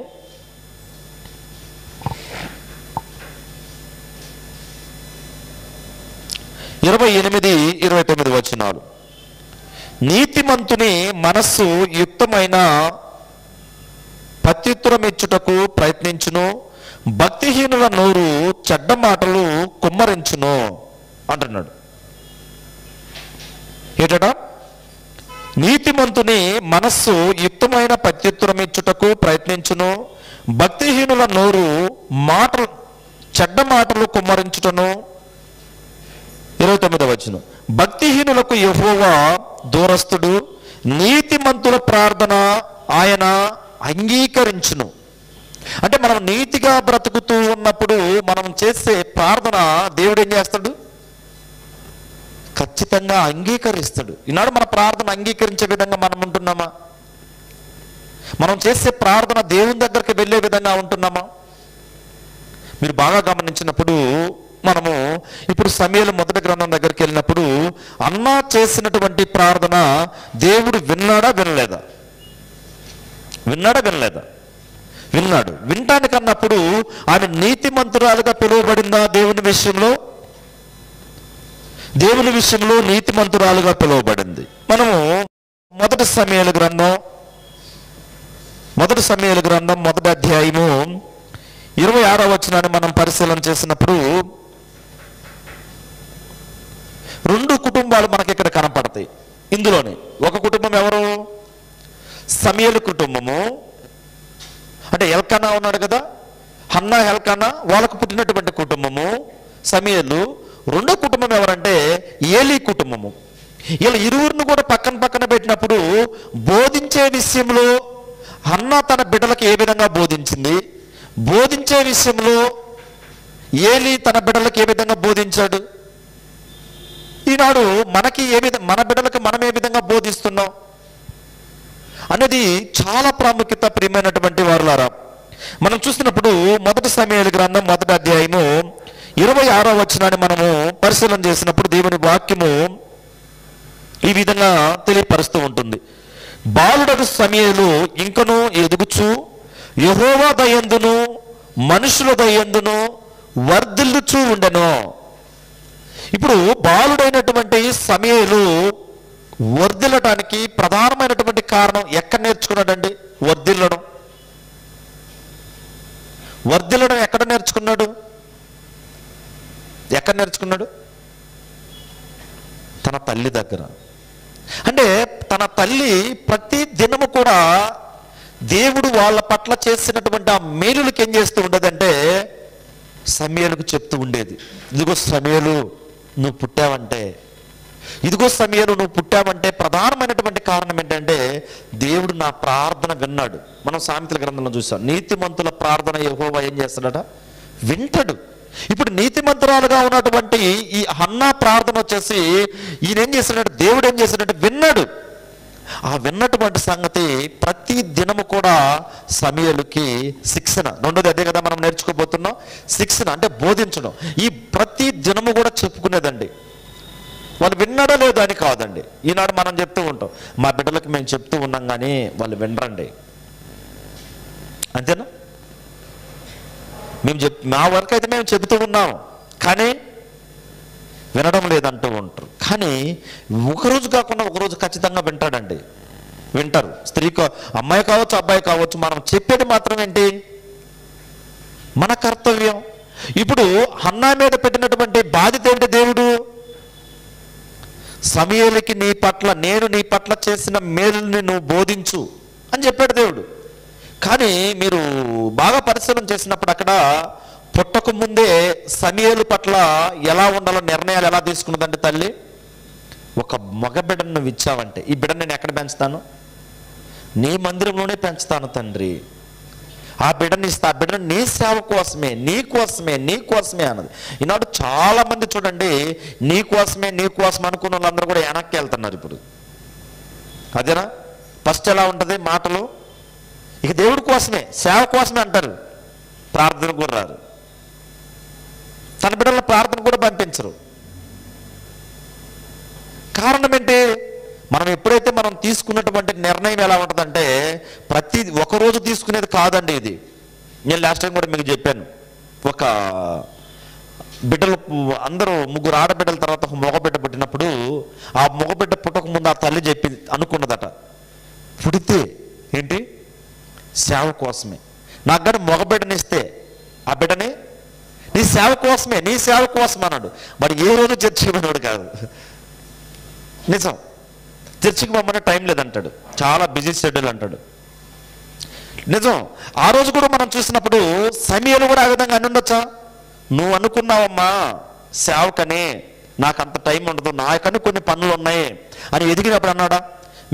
28-29 వచనాలు. నీతిమంతుని మనస్సు యుక్తమైన ప్రత్యుత్తరం ఇచ్చుటకు ప్రయత్నించును, భక్తిహీనుల నోరు చెడ్డ మాటలు కుమ్మరించును అంటున్నాడు. ఏటట? నీతిమంతుని మనస్సు యుక్తమైన ప్రత్యుత్తరం ఇచ్చుటకు ప్రయత్నించును, భక్తిహీనుల నోరు చెడ్డ మాటలు కుమ్మరించుటను. 29వ వచనం. భక్తిహీనులకు యెహోవా దూరస్తుడు, నీతిమంతుల ప్రార్థన ఆయన అంగీకరించును. అంటే మనం నీతిగా బ్రతుకుతూ ఉన్నప్పుడు మనం చేసే ప్రార్థన దేవుడు ఏం చేస్తాడు? ఖచ్చితంగా అంగీకరిస్తాడు. ఈనాడు మన ప్రార్థన అంగీకరించే విధంగా మనం ఉంటున్నామా? మనం చేసే ప్రార్థన దేవుని దగ్గరికి వెళ్ళే విధంగా ఉంటున్నామా? మీరు బాగా గమనించినప్పుడు మనము ఇప్పుడు సమూయేలు మొదటి గ్రంథం దగ్గరికి వెళ్ళినప్పుడు అన్నా చేసినటువంటి ప్రార్థన దేవుడు విన్నాడా వినలేదా? విన్నాడు. వినటానికి అన్నప్పుడు ఆమె నీతిమంతురాలుగా పిలువబడిందా? దేవుని విషయంలో నీతిమంతురాలుగా పిలువబడింది. మనము మొదటి సమూయేలు గ్రంథం మొదటి అధ్యాయము 26వ వచనాన్ని మనం పరిశీలన చేసినప్పుడు 2 కుటుంబాలు మనకి ఇక్కడ కనపడతాయి. ఇందులోనే ఒక కుటుంబం ఎవరు? సమూయేలు కుటుంబము. అంటే ఎల్కానా ఉన్నాడు కదా, హన్నా ఎల్కానా, వాళ్ళకు పుట్టినటువంటి కుటుంబము సమూయేలు. రెండో కుటుంబం ఎవరంటే ఏలీ కుటుంబము. ఇలా ఇరువురిని కూడా పక్కన పెట్టినప్పుడు బోధించే విషయంలో హన్నా తన బిడ్డలకు ఏ విధంగా బోధించింది, బోధించే విషయంలో ఏలీ తన బిడ్డలకు ఏ విధంగా బోధించాడు, ఈనాడు మనకి మన బిడ్డలకు మనం ఏ విధంగా బోధిస్తున్నాం అనేది చాలా ప్రాముఖ్యత. ప్రియమైనటువంటి వారులారా, మనం చూసినప్పుడు మొదటి సమూయేలు గ్రంథం మొదటి అధ్యాయము 26వ వచనాన్ని మనము పరిశీలన చేసినప్పుడు దేవుని వాక్యము ఈ విధంగా తెలియపరుస్తూ ఉంటుంది. బాలుడకు సమూయేలు ఇంకను ఎదుగుచు యెహోవా దయందును మనుషుల దయందును వర్ధిల్లుచూ ఉండెను. ఇప్పుడు బాలుడైనటువంటి సమూయేలు వర్ధిల్లటానికి ప్రధానమైనటువంటి కారణం ఎక్కడ నేర్చుకున్నాడండి? వర్ధిల్లడం ఎక్కడ నేర్చుకున్నాడు? తన తల్లి దగ్గర. అంటే తన తల్లి ప్రతి దినము కూడా దేవుడు వాళ్ళ పట్ల చేసినటువంటి ఆ మేలులకు ఏం చేస్తూ ఉండేదంటే సమూయేలుకు చెప్తూ ఉండేది. ఇదిగో సమూయేలు నువ్వు పుట్టావంటే ప్రధానమైనటువంటి కారణం ఏంటంటే దేవుడు నా ప్రార్థన విన్నాడు. మనం సామెతల గ్రంథంలో చూసాం, నీతిమంతుల ప్రార్థన యెహోవా ఏం చేస్తాడట? వింటాడు. ఇప్పుడు నీతిమంతురాలుగా ఉన్నటువంటి ఈ హన్నా ప్రార్థన వచ్చేసి ఈయన ఏం చేశాడంటే, దేవుడు ఏం చేశాడంటే విన్నాడు. ఆ విన్నటువంటి సంగతి ప్రతి దినము కూడా సమూయేలుకి శిక్షణ. రెండోది అదే కదా మనం నేర్చుకోబోతున్నాం, శిక్షణ అంటే బోధించడం. ఈ ప్రతి దినము కూడా చెప్పుకునేదండి. వాళ్ళు విన్నాడో లేదో అని కాదండి. ఈనాడు మనం చెప్తూ ఉంటాం, మా బిడ్డలకు మేము చెప్తూ ఉన్నాం కానీ వాళ్ళు వినరండి, అంతేనా? మేము మా వరకు అయితే మేము చెబుతూ ఉన్నాం కానీ వినడం లేదంటూ ఉంటారు. కానీ ఒకరోజు కాకుండా ఒకరోజు ఖచ్చితంగా వింటాడండి, వింటారు. అమ్మాయి కావచ్చు, అబ్బాయి కావచ్చు, మనం చెప్పేది మాత్రం ఏంటి? మన కర్తవ్యం. ఇప్పుడు హన్నా మీద పెట్టినటువంటి బాధ్యత ఏంటి? దేవుడు సమూయేలుకి నేను నీ పట్ల చేసిన మేలుని నువ్వు బోధించు అని చెప్పాడు దేవుడు. కానీ మీరు బాగా పరిశీలన చేసినప్పుడు అక్కడ పుట్టక ముందే సమూయేలు పట్ల ఎలా ఉండాలో నిర్ణయాలు ఎలా తీసుకున్నదంటే, తల్లి ఒక మగ బిడ్డను నువ్వు ఇచ్చావంటే ఈ బిడ్డను నేను ఎక్కడ పెంచుతాను? నీ మందిరంలోనే పెంచుతాను తండ్రి. ఆ బిడ్డని ఇస్తా, ఆ బిడ్డను నీ సేవ కోసమే, నీ కోసమే అన్నది. ఈనాడు చాలా మంది చూడండి, నీ కోసమే అనుకున్న వాళ్ళందరూ కూడా వెనక్కి వెళ్తున్నారు ఇప్పుడు. అదేనా? ఫస్ట్ ఎలా ఉంటుంది మాటలు? ఇక దేవుడి కోసమే, సేవ కోసమే అంటారు, ప్రార్థన కూడా రారు. తన బిడ్డల ప్రార్థన కూడా పంపించరు. కారణం ఏంటి? మనం ఎప్పుడైతే మనం తీసుకున్నటువంటి నిర్ణయం ఎలా ఉంటుందంటే, ఒకరోజు తీసుకునేది కాదండి ఇది. నేను లాస్ట్ టైం కూడా మీకు చెప్పాను, ఒక బిడ్డలు అందరూ 3 ఆడబిడ్డల తర్వాత ఒక మగబిడ్డ పుట్టినప్పుడు ఆ మగబిడ్డ పుట్టక ముందు ఆ తల్లి అనుకున్నదట, పుడితే ఏంటి సేవ కోసమే, నాకు కానీ మగబిడ్డని ఇస్తే ఆ బిడ్డని నీ సేవ కోసమే అన్నాడు. మరి ఏ రోజు చర్చికి పోయినాడు కాదు, నిజం. చర్చికి పోమనే టైం లేదంటాడు, చాలా బిజీ షెడ్యూల్ అంటాడు, నిజం. ఆ రోజు కూడా మనం చూసినప్పుడు సమూయేలు కూడా ఆ విధంగా అని ఉండొచ్చా? నువ్వు అనుకున్నావమ్మా సేవకని, నాకు అంత టైం ఉండదు, నాకని కొన్ని పనులు ఉన్నాయి అని ఎదిగినప్పుడు అన్నాడా?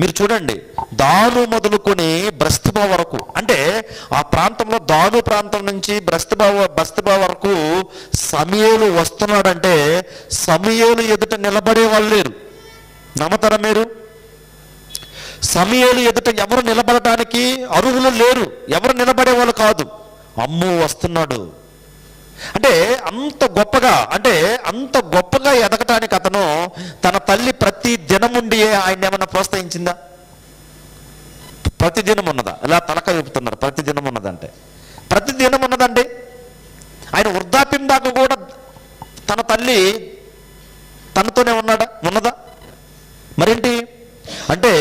మీరు చూడండి, దాను మొదలుకొని బెర్షెబా వరకు, అంటే ఆ ప్రాంతంలో దాను ప్రాంతం నుంచి బెర్షెబా వరకు సమూయేలు వస్తున్నాడంటే సమూయేలు ఎదుట నిలబడే వాళ్ళు లేరు. నమ్మతారా మీరు? సమూయేలు ఎదుట ఎవరు నిలబడటానికి అర్హులు లేరు, ఎవరు నిలబడేవాళ్ళు కాదు. అమ్మో వస్తున్నాడు అంటే అంత గొప్పగా ఎదగటానికి అతను తన తల్లి ప్రతి దినముండి ఆయన ఏమన్నా ప్రోత్సహించిందా? ప్రతిదినం ఉన్నదా? ఇలా తలక చెబుతున్నారు, ప్రతిదినం ఉన్నదంటే ప్రతిదినం ఉన్నదండి. ఆయన వృద్ధాప్యం దాకా కూడా తన తల్లి తనతోనే ఉన్నదా? మరేంటి అంటే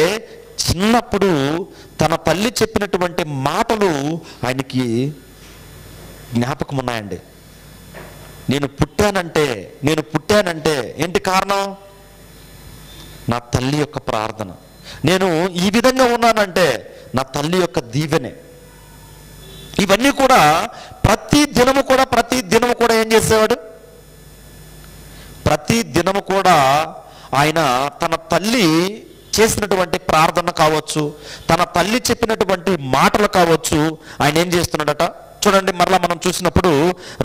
చిన్నప్పుడు తన తల్లి చెప్పినటువంటి మాటలు ఆయనకి జ్ఞాపకం ఉన్నాయండి. నేను పుట్టానంటే ఏంటి కారణం? నా తల్లి యొక్క ప్రార్థన. నేను ఈ విధంగా ఉన్నానంటే నా తల్లి యొక్క దీవెనే. ఇవన్నీ కూడా ప్రతి దినము కూడా ఏం చేసేవాడు? ప్రతి దినము కూడా ఆయన తన తల్లి చేసినటువంటి ప్రార్థన కావచ్చు, తన తల్లి చెప్పినటువంటి మాటలు కావచ్చు, ఆయన ఏం చేస్తున్నాడట చూడండి. మరలా మనం చూసినప్పుడు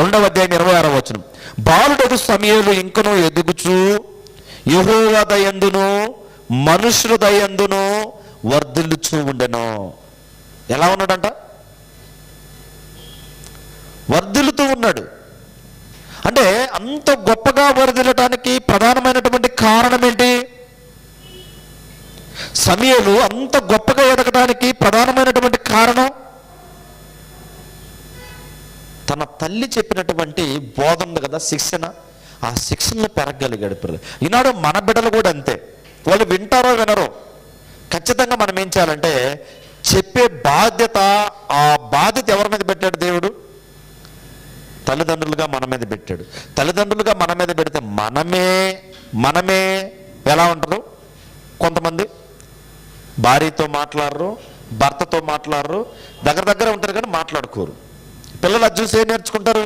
2వ అధ్యాయం 26వ వచనం, బాలుడగు సమూయేలు ఇంకనూ ఎదుగుచు యెహోవా దయందును మనుషుల దయందును వర్ధిల్లుచూ ఉండెను. ఎలా ఉన్నాడంట? వర్ధిల్లుతూ ఉన్నాడు. అంటే అంత గొప్పగా వర్ధిల్లటానికి ప్రధానమైనటువంటి కారణం ఏంటి? సమూయేలు అంత గొప్పగా ఎదగడానికి ప్రధానమైనటువంటి కారణం తన తల్లి చెప్పినటువంటి బోధన ఉంది కదా, శిక్షణ. ఆ శిక్షణలో పెరగలిగాడు పిల్లలు. ఈనాడు మన బిడ్డలు కూడా అంతే, వాళ్ళు వింటారో వినరో, ఖచ్చితంగా మనం ఏం చేయాలంటే చెప్పే బాధ్యత, ఆ బాధ్యత ఎవరి మీద పెట్టాడు దేవుడు? తల్లిదండ్రులుగా మన మీద పెట్టాడు. తల్లిదండ్రులుగా మన మీద పెడితే మనమే ఎలా ఉంటారు? కొంతమంది భార్యతో మాట్లాడరు, భర్తతో మాట్లాడరు, దగ్గర ఉంటారు కానీ మాట్లాడుకోరు. పిల్లలు అది చూసి ఏం నేర్చుకుంటారు?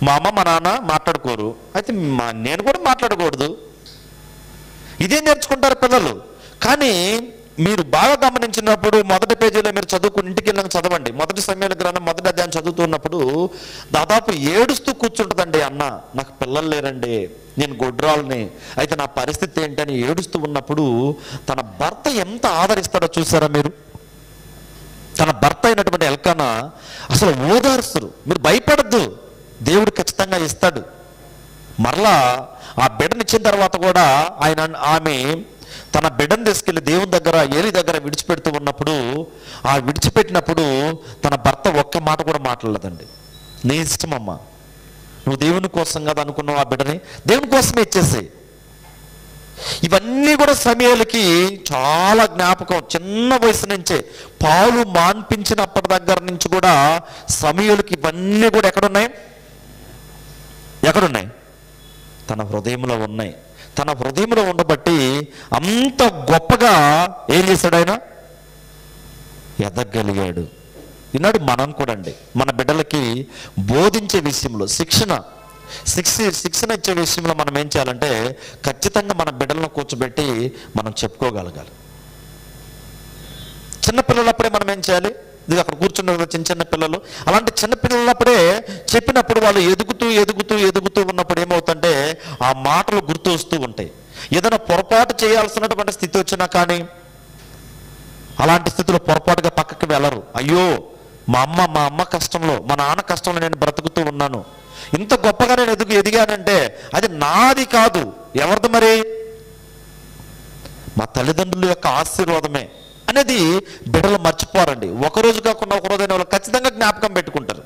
మా అమ్మ మా నాన్న మాట్లాడుకోరు, అయితే నేను కూడా మాట్లాడకూడదు, ఇదే నేర్చుకుంటారు పిల్లలు. కానీ మీరు బాగా గమనించినప్పుడు మొదటి పేజీలో మీరు చదువుకుని ఇంటికి వెళ్ళాక చదవండి. మొదటి సమయాల గ్రంథం మొదటి అధ్యాయం చదువుతున్నప్పుడు దాదాపు ఏడుస్తూ కూర్చుంటుందండి. అన్న నాకు పిల్లలు లేరండి, నేను గొడ్రాల్ని, అయితే నా పరిస్థితి ఏంటని ఏడుస్తూ ఉన్నప్పుడు తన భర్త ఎంత ఆదరిస్తాడో చూసారా మీరు? తన భర్త అయినటువంటి ఎల్కానా అసలు ఓదార్స్తురు. మీరు భయపడద్దు, దేవుడు ఖచ్చితంగా ఇస్తాడు. మరలా ఆ బిడ్డనిచ్చిన తర్వాత కూడా ఆమె తన బిడ్డను తీసుకెళ్లి దేవుని దగ్గర ఏలి దగ్గర విడిచిపెడుతూ ఉన్నప్పుడు, ఆ విడిచిపెట్టినప్పుడు తన భర్త ఒక్క మాట కూడా మాట్లాడలేదండి. నీ ఇష్టమమ్మా, నువ్వు దేవుని కోసం కదా అనుకున్నావు, ఆ బిడ్డని దేవుని కోసమే ఇచ్చేసి. ఇవన్నీ కూడా సమూయేలుకి చాలా జ్ఞాపకం. చిన్న వయసు నుంచే పాలు మాన్పించినప్పటి దగ్గర నుంచి కూడా సమూయేలుకి ఇవన్నీ కూడా ఎక్కడున్నాయి? తన హృదయంలో ఉన్నాయి. తన హృదయంలో ఉండబట్టి అంత గొప్పగా ఏం చేశాడు ఆయన? ఎదగలిగాడు. ఈనాడు మనం కూడా అండి మన బిడ్డలకి బోధించే విషయంలో శిక్షణ ఇచ్చే విషయంలో మనం ఏం చేయాలంటే ఖచ్చితంగా మన బిడ్డలను కూర్చోబెట్టి మనం చెప్పుకోగలగాలి. చిన్నపిల్లలప్పుడే మనం ఏం చేయాలి? ఇది అక్కడ కూర్చున్న చిన్న పిల్లలు, అలాంటి చిన్న పిల్లలప్పుడే చెప్పినప్పుడు వాళ్ళు ఎదుగుతూ ఉన్నప్పుడు ఏమవుతుంటే ఆ మాటలు గుర్తు వస్తూ ఉంటాయి. ఏదైనా పొరపాటు చేయాల్సినటువంటి స్థితి వచ్చినా కానీ అలాంటి స్థితిలో పొరపాటుగా పక్కకి వెళ్ళరు. అయ్యో మా అమ్మ కష్టంలో, మా నాన్న కష్టంలో నేను బ్రతుకుతూ ఉన్నాను, ఇంత గొప్పగా నేను ఎదిగానంటే అది నాది కాదు, ఎవరిది మరి? మా తల్లిదండ్రుల యొక్క ఆశీర్వాదమే అనేది బిడ్డలు మర్చిపోరండి. ఒకరోజు కాకుండా ఒకరోజైనా వాళ్ళు ఖచ్చితంగా జ్ఞాపకం పెట్టుకుంటారు.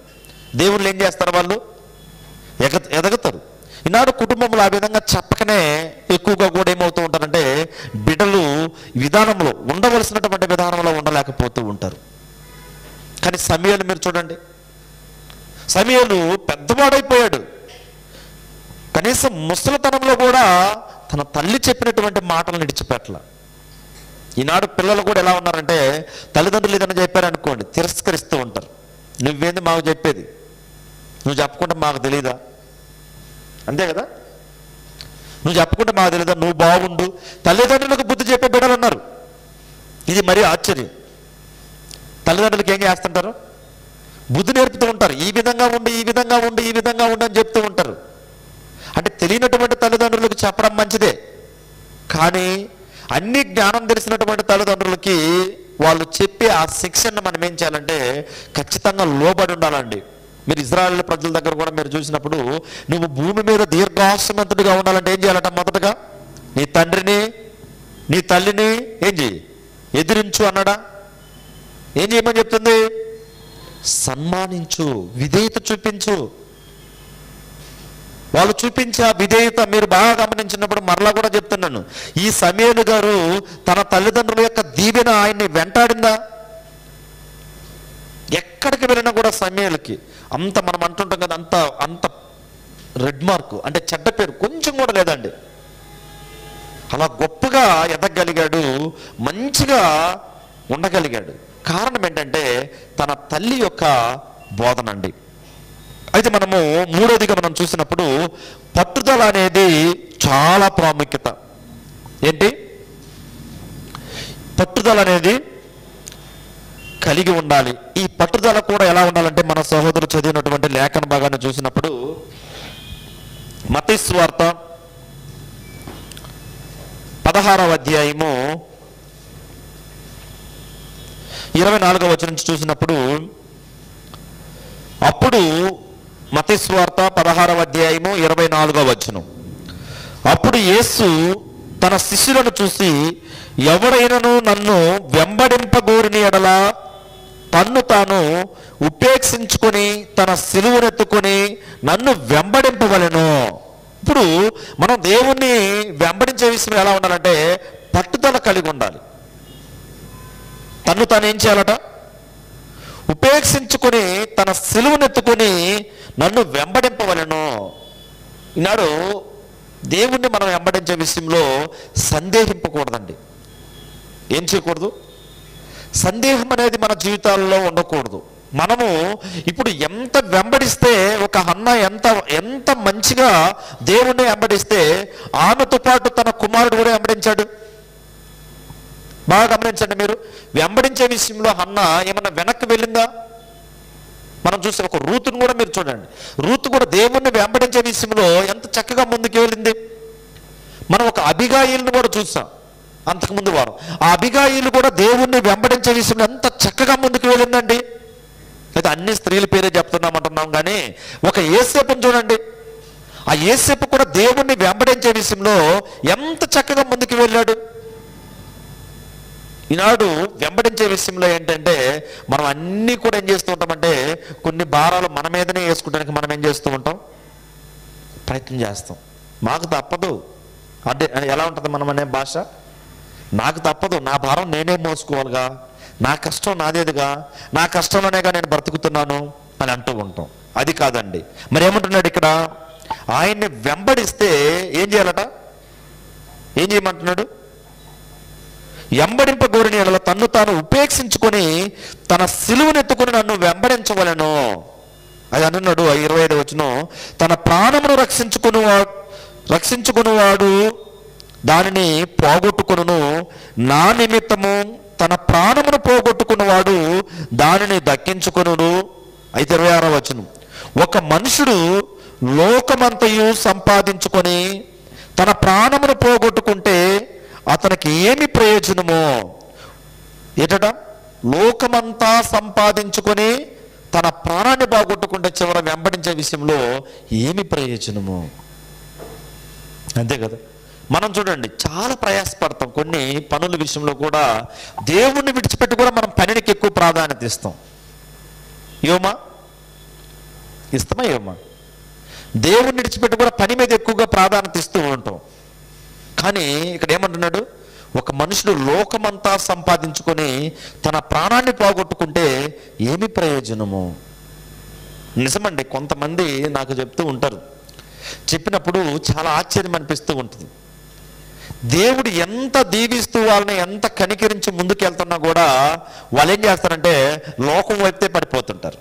దేవుళ్ళు ఏం చేస్తారు? వాళ్ళు ఎదగతారు. ఈనాడు కుటుంబంలో ఆ విధంగా చెప్పకనే ఎక్కువగా కూడా ఏమవుతూ ఉంటారంటే బిడ్డలు విధానంలో ఉండవలసినటువంటి విధానంలో ఉండలేకపోతూ ఉంటారు. కానీ సమూయేలు మీరు చూడండి, సమూయేలు పెద్దవాడైపోయాడు. కనీసం ముసలితనంలో కూడా తన తల్లి చెప్పినటువంటి మాటలను విడిచిపెట్టల. ఈనాడు పిల్లలు కూడా ఎలా ఉన్నారంటే తల్లిదండ్రులు ఏదైనా చెప్పారనుకోండి తిరస్కరిస్తూ ఉంటారు. నువ్వేంది మాకు చెప్పేది, నువ్వు చెప్పకుండా మాకు తెలీదా? అంతే కదా, నువ్వు చెప్పకుండా మాకు తెలీదా, నువ్వు బాగుండు. తల్లిదండ్రులకు బుద్ధి చెప్పే బిడ్డలు ఉన్నారు. ఇది మరీ ఆశ్చర్యం. తల్లిదండ్రులకి ఏం చేస్తుంటారు? బుద్ధి నేర్పుతూ ఉంటారు. ఈ విధంగా ఉండి అని చెప్తూ ఉంటారు. అంటే తెలియనటువంటి తల్లిదండ్రులకు చెప్పడం మంచిదే, కానీ అన్ని జ్ఞానం తెలిసినటువంటి తల్లిదండ్రులకి వాళ్ళు చెప్పే ఆ శిక్షను మనం ఏం చేయాలంటే ఖచ్చితంగా లోబడి ఉండాలండి. మీరు ఇజ్రాయేల్ ప్రజల దగ్గర కూడా మీరు చూసినప్పుడు నువ్వు భూమి మీద దీర్ఘాయుష్మంతుడిగా ఉండాలంటే ఏం చేయాలంట? మొదటగా నీ తండ్రిని నీ తల్లిని ఏం చేయి? ఎదిరించు అన్నాడా? ఏం చేయమని చెప్తుంది? సన్మానించు, విధేయత చూపించు. వాళ్ళు చూపించే ఆ విధేయత మీరు బాగా గమనించినప్పుడు మరలా కూడా చెప్తున్నాను, ఈ సమూయేలు గారు తన తల్లిదండ్రుల యొక్క దీవెన ఆయన్ని వెంటాడిందా? ఎక్కడికి వెళ్ళినా కూడా సమూయేలుకి అంత మనం అంటుంటాం కదా, అంత రెడ్ మార్క్ అంటే చెడ్డ పేరు కొంచెం కూడా లేదండి. అలా గొప్పగా ఎదగలిగాడు, మంచిగా ఉండగలిగాడు. కారణం ఏంటంటే తన తల్లి యొక్క బోధన అండి. అయితే మనము మూడోదిగా మనం చూసినప్పుడు పట్టుదల అనేది చాలా ప్రాముఖ్యత. ఏంటి? పట్టుదల అనేది కలిగి ఉండాలి. ఈ పట్టుదల కూడా ఎలా ఉండాలంటే మన సహోదరు చదివినటువంటి లేఖన భాగాన్ని చూసినప్పుడు మత్తయి సువార్త 16వ అధ్యాయము 24వ వచనం చూసినప్పుడు, అప్పుడు మత్తయి సువార్త 16వ అధ్యాయము 24వ వచనం, అప్పుడు యేసు తన శిష్యులను చూసి, ఎవరైనను నన్ను వెంబడింపగోరిన ఎడల తన్ను తాను ఉపేక్షించుకొని తన సిలువనెత్తుకొని నన్ను వెంబడింపవలెను. ఇప్పుడు మనం దేవుణ్ణి వెంబడించే విషయం ఎలా ఉండాలంటే పట్టుదల కలిగి ఉండాలి. తన్ను తాను ఏం చేయాలట? ఉపేక్షించుకొని తన సిలువనెత్తుకొని నన్ను వెంబడింపవలెను. ఈనాడు దేవుణ్ణి మనం వెంబడించే విషయంలో సందేహింపకూడదండి. ఏం చేయకూడదు? సందేహం అనేది మన జీవితాల్లో ఉండకూడదు. మనము ఇప్పుడు ఎంత వెంబడిస్తే, ఒక హన్న ఎంత మంచిగా దేవుణ్ణి వెంబడిస్తే ఆమెతో పాటు తన కుమారుడు కూడా వెంబడించాడు. బాగా గమనించండి మీరు. వెంబడించే విషయంలో హన్న ఏమన్నా వెనక్కి వెళ్ళిందా? మనం చూసే ఒక రూతును కూడా మీరు చూడండి. రూతు కూడా దేవుణ్ణి వెంబడించే విషయంలో ఎంత చక్కగా ముందుకు వెళ్ళింది. మనం ఒక అబిగాయిల్ని కూడా చూసాం అంతకుముందు వారం. ఆ అబిగాయిలు కూడా దేవుణ్ణి వెంబడించే విషయంలో ఎంత చక్కగా ముందుకు వెళ్ళిందండి. అయితే అన్ని స్త్రీల పేరే చెప్తున్నామంటున్నాం, కానీ ఒక యేసేపుని చూడండి. ఆ యేసేపు కూడా దేవుణ్ణి వెంబడించే విషయంలో ఎంత చక్కగా ముందుకు వెళ్ళాడు. ఈనాడు వెంబడించే విషయంలో ఏంటంటే మనం అన్నీ కూడా ఏం చేస్తూ ఉంటామంటే కొన్ని భారాలు మన మీదనే వేసుకోవడానికి మనం ఏం చేస్తూ ఉంటాం, ప్రయత్నం చేస్తాం. మాకు తప్పదు అంటే ఎలా ఉంటుంది మనం అనే భాష, నాకు తప్పదు, నా భారం నేనే మోసుకోవాలిగా, నా కష్టం నాదేదిగా, నా కష్టంలోనేగా నేను బ్రతుకుతున్నాను అని అంటూ ఉంటాం. అది కాదండి. మరి ఏమంటున్నాడు ఇక్కడ, ఆయన్ని వెంబడిస్తే ఏం చేయాలట, ఏం చేయమంటున్నాడు, వెంబడింపగోరిన యెడల తన్ను తాను ఉపేక్షించుకొని తన సిలువనెత్తుకుని నన్ను వెంబడించవలెను. అది అంటున్నాడు 25వ వచనం, తన ప్రాణమును రక్షించుకునివాడు దానిని పోగొట్టుకొనును, నా నిమిత్తము తన ప్రాణమును పోగొట్టుకున్నవాడు దానిని దక్కించుకొనును. అయితే 26వ వచనం, ఒక మనుషుడు లోకమంతయు సంపాదించుకొని తన ప్రాణమును పోగొట్టుకుంటే అతనికి ఏమి ప్రయోజనమో. ఏటట, లోకమంతా సంపాదించుకొని తన ప్రాణాన్ని పోగొట్టుకుంటే చివర వెంబడించే విషయంలో ఏమి ప్రయోజనము. అంతే కదా. మనం చూడండి చాలా ప్రయాసపడతాం కొన్ని పనుల విషయంలో కూడా, దేవుణ్ణి విడిచిపెట్టి కూడా మనం పనికి ఎక్కువ ప్రాధాన్యత ఇస్తాం. యోమా ఇస్తామా? యోమా దేవుణ్ణి విడిచిపెట్టి కూడా పని మీద ఎక్కువగా ప్రాధాన్యత ఇస్తూ ఉంటాం. కానీ ఇక్కడ ఏమంటున్నాడు, ఒక మనుషుడు లోకమంతా సంపాదించుకొని తన ప్రాణాన్ని పోగొట్టుకుంటే ఏమి ప్రయోజనము. నిజమండి. కొంతమంది నాకు చెప్తూ ఉంటారు, చెప్పినప్పుడు చాలా ఆశ్చర్యం అనిపిస్తూ ఉంటుంది. దేవుడు ఎంత దీవిస్తూ వాళ్ళని ఎంత కనికరించి ముందుకెళ్తున్నా కూడా వాళ్ళు ఏం చేస్తారంటే లోకం వైపుతే పడిపోతుంటారు.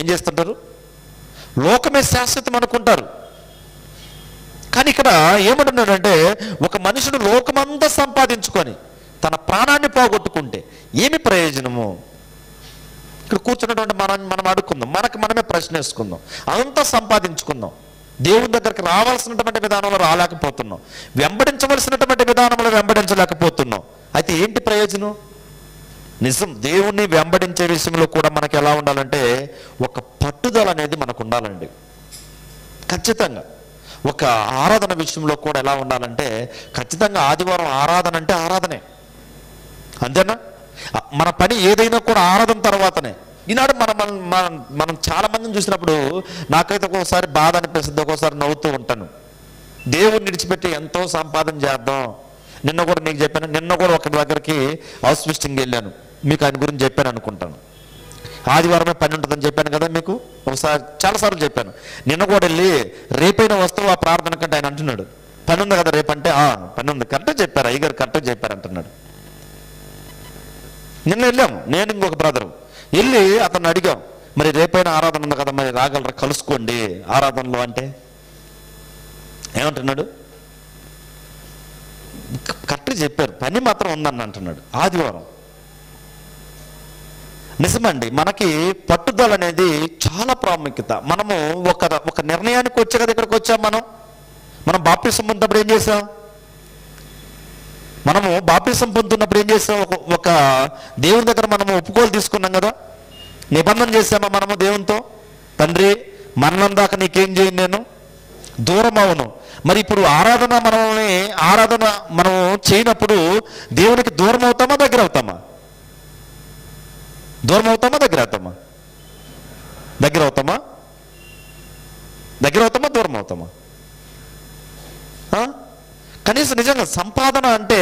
ఏం చేస్తుంటారు, లోకమే శాశ్వతం అనుకుంటారు. కానీ ఇక్కడ ఏమంటున్నాడంటే, ఒక మనుషుడు లోకమంతా సంపాదించుకొని తన ప్రాణాన్ని పోగొట్టుకుంటే ఏమి ప్రయోజనము. ఇక్కడ కూర్చున్నటువంటి మనం అడుక్కుందాం, మనమే ప్రశ్న వేసుకుందాం. అదంతా సంపాదించుకుందాం, దేవుని దగ్గరికి రావాల్సినటువంటి విధానంలో రాలేకపోతున్నాం, వెంబడించవలసినటువంటి విధానంలో వెంబడించలేకపోతున్నాం. అయితే ఏంటి ప్రయోజనం? నిజం, దేవుణ్ణి వెంబడించే విషయంలో కూడా మనకి ఎలా ఉండాలంటే ఒక పట్టుదల అనేది మనకు ఉండాలండి. ఖచ్చితంగా ఒక ఆరాధన విషయంలో కూడా ఎలా ఉండాలంటే ఖచ్చితంగా ఆదివారం ఆరాధన అంటే ఆరాధనే, అంతేనా? మన పని ఏదైనా కూడా ఆరాధన తర్వాతనే. ఈనాడు మనం చాలా మందిని చూసినప్పుడు నాకైతే ఒక్కోసారి బాధ అనిపిస్తుంది, ఒక్కోసారి నవ్వుతూ ఉంటాను. దేవుడిని విడిచిపెట్టి ఎంతో సంపాదన చేద్దాం. నిన్న కూడా నీకు చెప్పాను, నిన్న కూడా ఒకరి దగ్గరికి హౌస్ విజిటింగ్ వెళ్ళాను, మీకు ఆయన గురించి చెప్పాను అనుకుంటాను. ఆదివారమే పని ఉంటుందని చెప్పాను కదా మీకు, ఒకసారి చాలాసార్లు చెప్పాను. నిన్న కూడా వెళ్ళి రేపైనా వస్తువు ఆ ప్రార్థన కంటే ఆయన అంటున్నాడు, పని ఉంది కదా రేపంటే, పని ఉంది, కరెక్ట్గా చెప్పారు అయ్యగారు, కరెక్ట్గా చెప్పారు అంటున్నాడు. నిన్న వెళ్ళాం, నేను ఇంకొక బ్రదరు వెళ్ళి అతను అడిగాం, మరి రేపైనా ఆరాధన ఉంది కదా, మరి రాగలరా కలుసుకోండి ఆరాధనలో అంటే. ఏమంటున్నాడు, కరెక్ట్గా చెప్పారు, పని మాత్రం ఉందని అంటున్నాడు. ఆదివారం నిజమండి, మనకి పట్టుదల అనేది చాలా ప్రాముఖ్యత. మనము ఒక నిర్ణయానికి వచ్చే కదా ఇక్కడికి వచ్చాం. మనం బాప్తిసం పొందినప్పుడు ఏం చేసాం, మనము బాప్తిసం పొందుతున్నప్పుడు ఏం చేసాం, ఒక దేవుని దగ్గర మనము ఒప్పుకోలు తీసుకున్నాం కదా, నిబంధన చేసామా మనము దేవునితో, తండ్రి మరణం దాకా నీకేం చేయను, నేను దూరం అవును. మరి ఇప్పుడు ఆరాధన మనం చేయనప్పుడు దేవునికి దూరం అవుతామా దగ్గర అవుతామా? దూరం అవుతామా దగ్గర అవుతామా? దగ్గర అవుతామా? దగ్గర అవుతామా దూరం అవుతామా? కనీసం నిజంగా సంపాదన అంటే